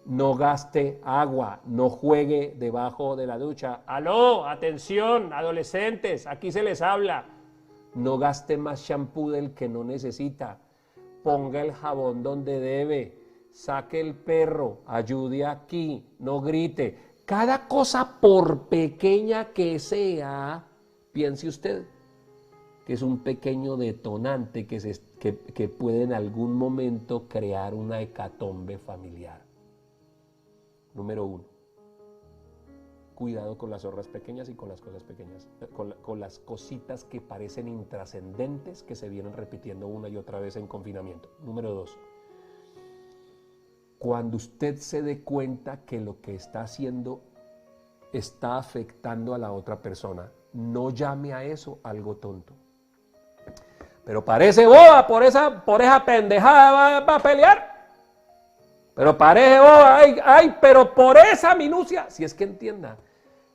No gaste agua. No juegue debajo de la ducha. ¡Aló! ¡Atención, adolescentes! Aquí se les habla. No gaste más shampoo del que no necesita. Ponga el jabón donde debe. Saque el perro. Ayude aquí. No grite. Cada cosa, por pequeña que sea, piense usted que es un pequeño detonante que puede en algún momento crear una hecatombe familiar. Número 1. Cuidado con las zorras pequeñas y con las cosas pequeñas, con las cositas que parecen intrascendentes que se vienen repitiendo una y otra vez en confinamiento. Número 2. Cuando usted se dé cuenta que lo que está haciendo está afectando a la otra persona, no llame a eso algo tonto. Pero parece boba, por esa pendejada va a pelear. Pero parece boba, pero por esa minucia, si es que entienda,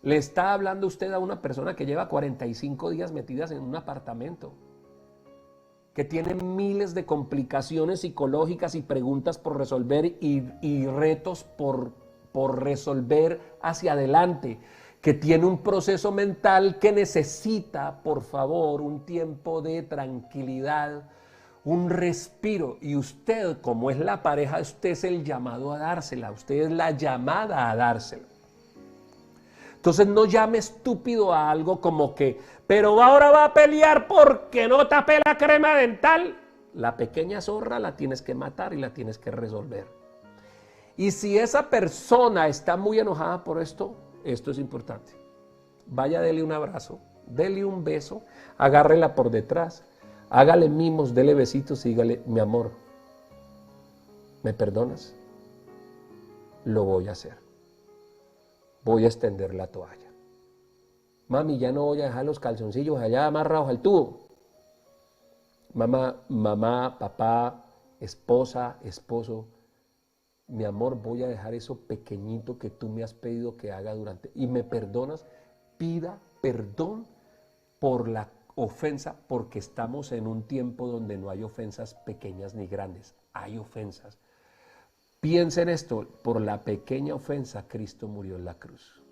le está hablando usted a una persona que lleva 45 días metidas en un apartamento, que tiene miles de complicaciones psicológicas y preguntas por resolver y retos por resolver hacia adelante, que tiene un proceso mental que necesita, por favor, un tiempo de tranquilidad, un respiro. Y usted, como es la pareja, usted es el llamado a dársela, usted es la llamada a dársela. Entonces no llame estúpido a algo como que pero ahora va a pelear porque no tapé la crema dental. La pequeña zorra la tienes que matar y la tienes que resolver. Y si esa persona está muy enojada por esto, esto es importante. Vaya, dele un abrazo, dele un beso, agárrela por detrás, hágale mimos, dele besitos y dígale, mi amor, ¿me perdonas? Lo voy a hacer. Voy a extender la toalla. Mami, ya no voy a dejar los calzoncillos allá amarrados al tubo. Mamá, papá, esposa, esposo, mi amor, voy a dejar eso pequeñito que tú me has pedido que haga durante... ¿Y me perdonas? Pida perdón por la ofensa, porque estamos en un tiempo donde no hay ofensas pequeñas ni grandes, hay ofensas. Piensa en esto, por la pequeña ofensa Cristo murió en la cruz.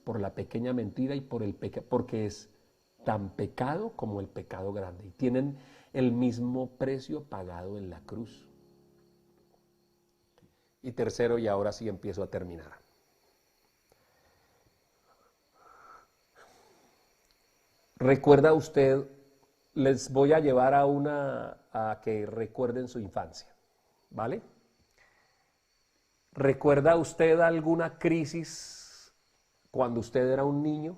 Por la pequeña mentira y por el pecado, porque es tan pecado como el pecado grande y tienen el mismo precio pagado en la cruz. Y tercero, y ahora sí empiezo a terminar. ¿Recuerda usted? Les voy a llevar a que recuerden su infancia, ¿vale? ¿Recuerda usted alguna crisis cuando usted era un niño?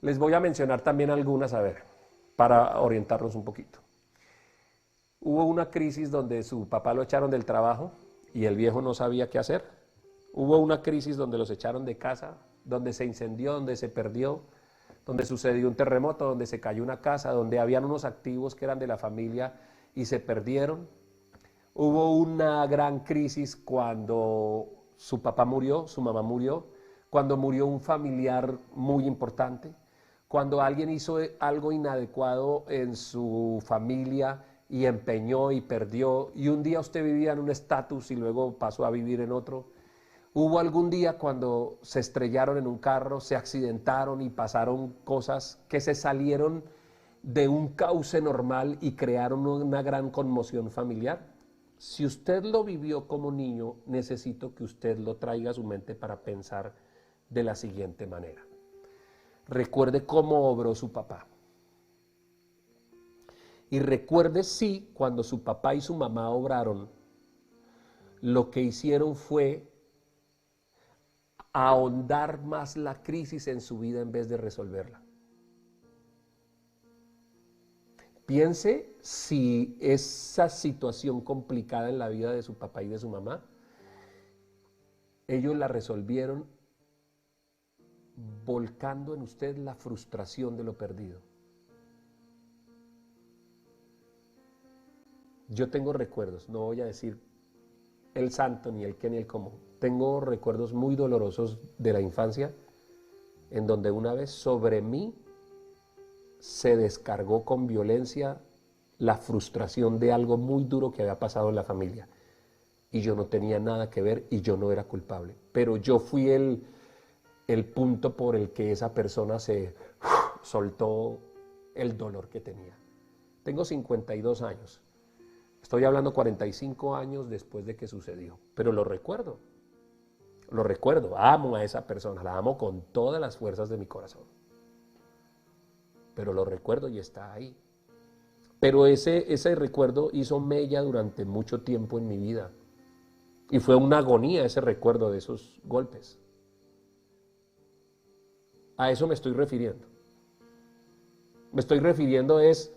Les voy a mencionar también algunas, a ver, para orientarnos un poquito. Hubo una crisis donde su papá lo echaron del trabajo y el viejo no sabía qué hacer. Hubo una crisis donde los echaron de casa, donde se incendió, donde se perdió, donde sucedió un terremoto, donde se cayó una casa, donde habían unos activos que eran de la familia y se perdieron. Hubo una gran crisis cuando su papá murió, su mamá murió, cuando murió un familiar muy importante, cuando alguien hizo algo inadecuado en su familia y empeñó y perdió, y un día usted vivía en un estatus y luego pasó a vivir en otro. Hubo algún día cuando se estrellaron en un carro, se accidentaron y pasaron cosas que se salieron de un cauce normal y crearon una gran conmoción familiar. Si usted lo vivió como niño, necesito que usted lo traiga a su mente para pensar de la siguiente manera. Recuerde cómo obró su papá. Y recuerde si cuando su papá y su mamá obraron, lo que hicieron fue ahondar más la crisis en su vida en vez de resolverla. Piense si esa situación complicada en la vida de su papá y de su mamá, ellos la resolvieron volcando en usted la frustración de lo perdido. Yo tengo recuerdos, no voy a decir el santo, ni el qué, ni el cómo. Tengo recuerdos muy dolorosos de la infancia, en donde una vez sobre mí se descargó con violencia la frustración de algo muy duro que había pasado en la familia. Y yo no tenía nada que ver y yo no era culpable. Pero yo fui el punto por el que esa persona se soltó el dolor que tenía. Tengo 52 años. Estoy hablando 45 años después de que sucedió, pero lo recuerdo, amo a esa persona, la amo con todas las fuerzas de mi corazón, pero lo recuerdo y está ahí. Pero ese recuerdo hizo mella durante mucho tiempo en mi vida y fue una agonía ese recuerdo de esos golpes. A eso me estoy refiriendo. Me estoy refiriendo es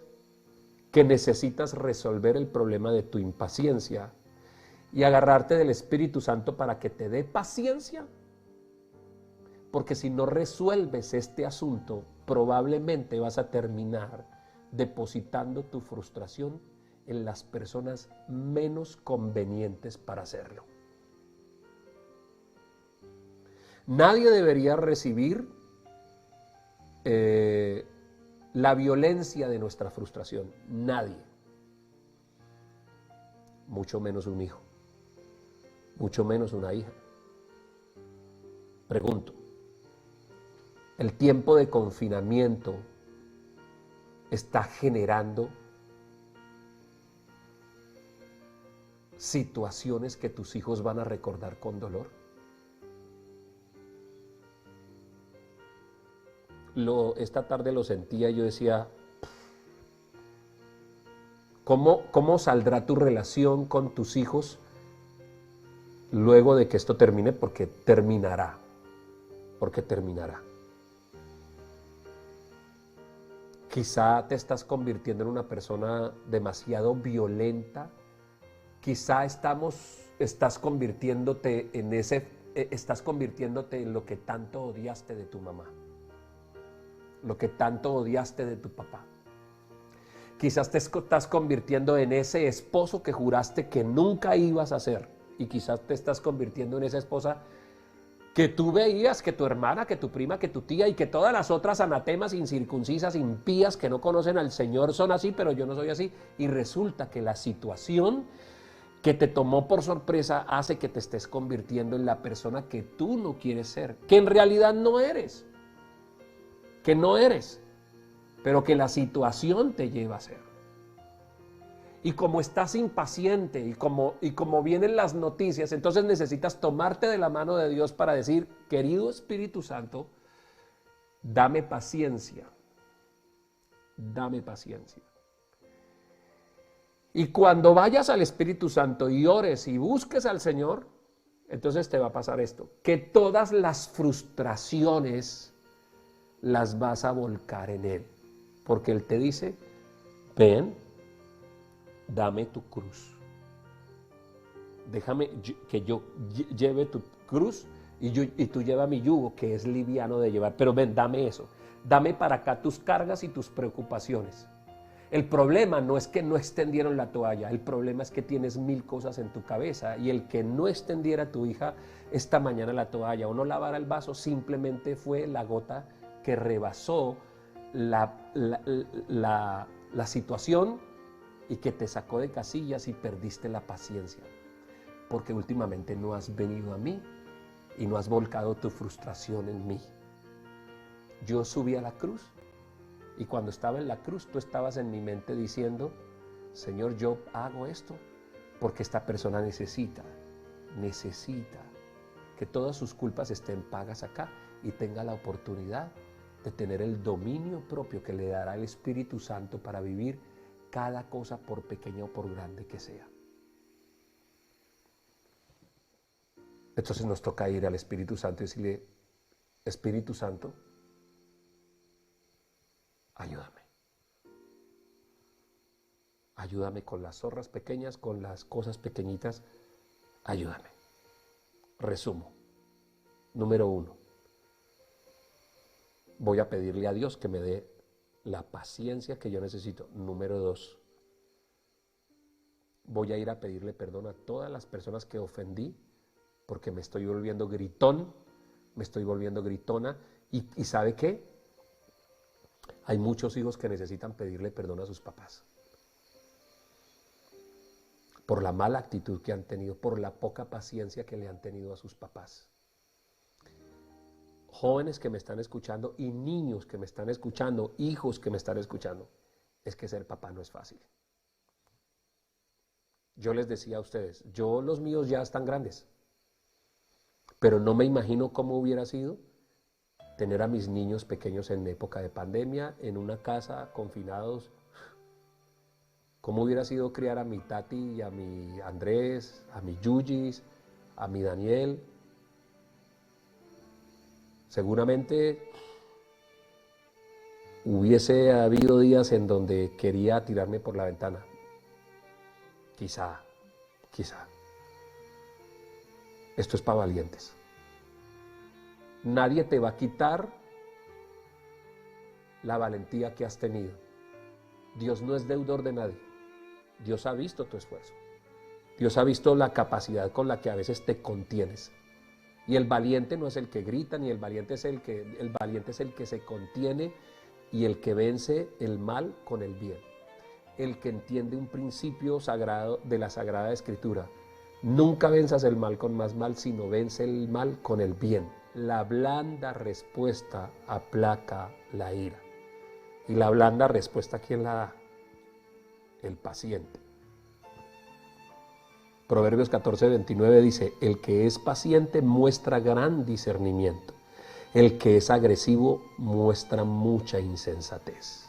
que necesitas resolver el problema de tu impaciencia y agarrarte del Espíritu Santo para que te dé paciencia, porque si no resuelves este asunto, probablemente vas a terminar depositando tu frustración en las personas menos convenientes para hacerlo. Nadie debería recibir la violencia de nuestra frustración, nadie, mucho menos un hijo, mucho menos una hija. Pregunto, ¿el tiempo de confinamiento está generando situaciones que tus hijos van a recordar con dolor? esta tarde lo sentía y yo decía, ¿cómo saldrá tu relación con tus hijos luego de que esto termine? Porque terminará. Quizá te estás convirtiendo en una persona demasiado violenta. Quizá estás convirtiéndote en lo que tanto odiaste de tu mamá, lo que tanto odiaste de tu papá. Quizás te estás convirtiendo en ese esposo que juraste que nunca ibas a ser. Y quizás te estás convirtiendo en esa esposa que tú veías que tu hermana, que tu prima, que tu tía y que todas las otras anatemas, incircuncisas, impías que no conocen al Señor son así, pero yo no soy así. Y resulta que la situación que te tomó por sorpresa hace que te estés convirtiendo en la persona que tú no quieres ser, que en realidad no eres, pero que la situación te lleva a ser. Y como estás impaciente y como vienen las noticias, entonces necesitas tomarte de la mano de Dios para decir, querido Espíritu Santo, dame paciencia, dame paciencia. Y cuando vayas al Espíritu Santo y ores y busques al Señor, entonces te va a pasar esto, que todas las frustraciones las vas a volcar en Él, porque Él te dice, ven, dame tu cruz. Déjame que yo lleve tu cruz y tú lleva mi yugo, que es liviano de llevar. Pero ven, dame eso. Dame para acá tus cargas y tus preocupaciones. El problema no es que no extendieron la toalla, el problema es que tienes 1000 cosas en tu cabeza, y el que no extendiera a tu hija esta mañana la toalla o no lavara el vaso simplemente fue la gota que rebasó la situación y que te sacó de casillas y perdiste la paciencia, porque últimamente no has venido a mí y no has volcado tu frustración en mí. Yo subí a la cruz y cuando estaba en la cruz tú estabas en mi mente diciendo, Señor, yo hago esto porque esta persona necesita que todas sus culpas estén pagas acá y tenga la oportunidad de tener el dominio propio que le dará el Espíritu Santo para vivir cada cosa, por pequeña o por grande que sea. Entonces nos toca ir al Espíritu Santo y decirle, Espíritu Santo, ayúdame. Ayúdame con las zorras pequeñas, con las cosas pequeñitas, ayúdame. Resumo. Número 1. Voy a pedirle a Dios que me dé la paciencia que yo necesito. Número 2. Voy a ir a pedirle perdón a todas las personas que ofendí, porque me estoy volviendo gritón, me estoy volviendo gritona. ¿Y sabe qué? Hay muchos hijos que necesitan pedirle perdón a sus papás por la mala actitud que han tenido, por la poca paciencia que le han tenido a sus papás. Jóvenes que me están escuchando y niños que me están escuchando, hijos que me están escuchando, es que ser papá no es fácil. Yo les decía a ustedes, los míos ya están grandes, pero no me imagino cómo hubiera sido tener a mis niños pequeños en época de pandemia, en una casa, confinados. ¿Cómo hubiera sido criar a mi Tati y a mi Andrés, a mi Yuyis, a mi Daniel? Seguramente hubiese habido días en donde quería tirarme por la ventana. Quizá. Esto es para valientes. Nadie te va a quitar la valentía que has tenido. Dios no es deudor de nadie. Dios ha visto tu esfuerzo. Dios ha visto la capacidad con la que a veces te contienes. Y el valiente no es el que grita, ni el valiente es el valiente es el que se contiene y el que vence el mal con el bien. El que entiende un principio sagrado de la Sagrada Escritura. Nunca venzas el mal con más mal, sino vence el mal con el bien. La blanda respuesta aplaca la ira. Y la blanda respuesta, ¿quién la da? El paciente. Proverbios 14:29 dice, el que es paciente muestra gran discernimiento. El que es agresivo muestra mucha insensatez.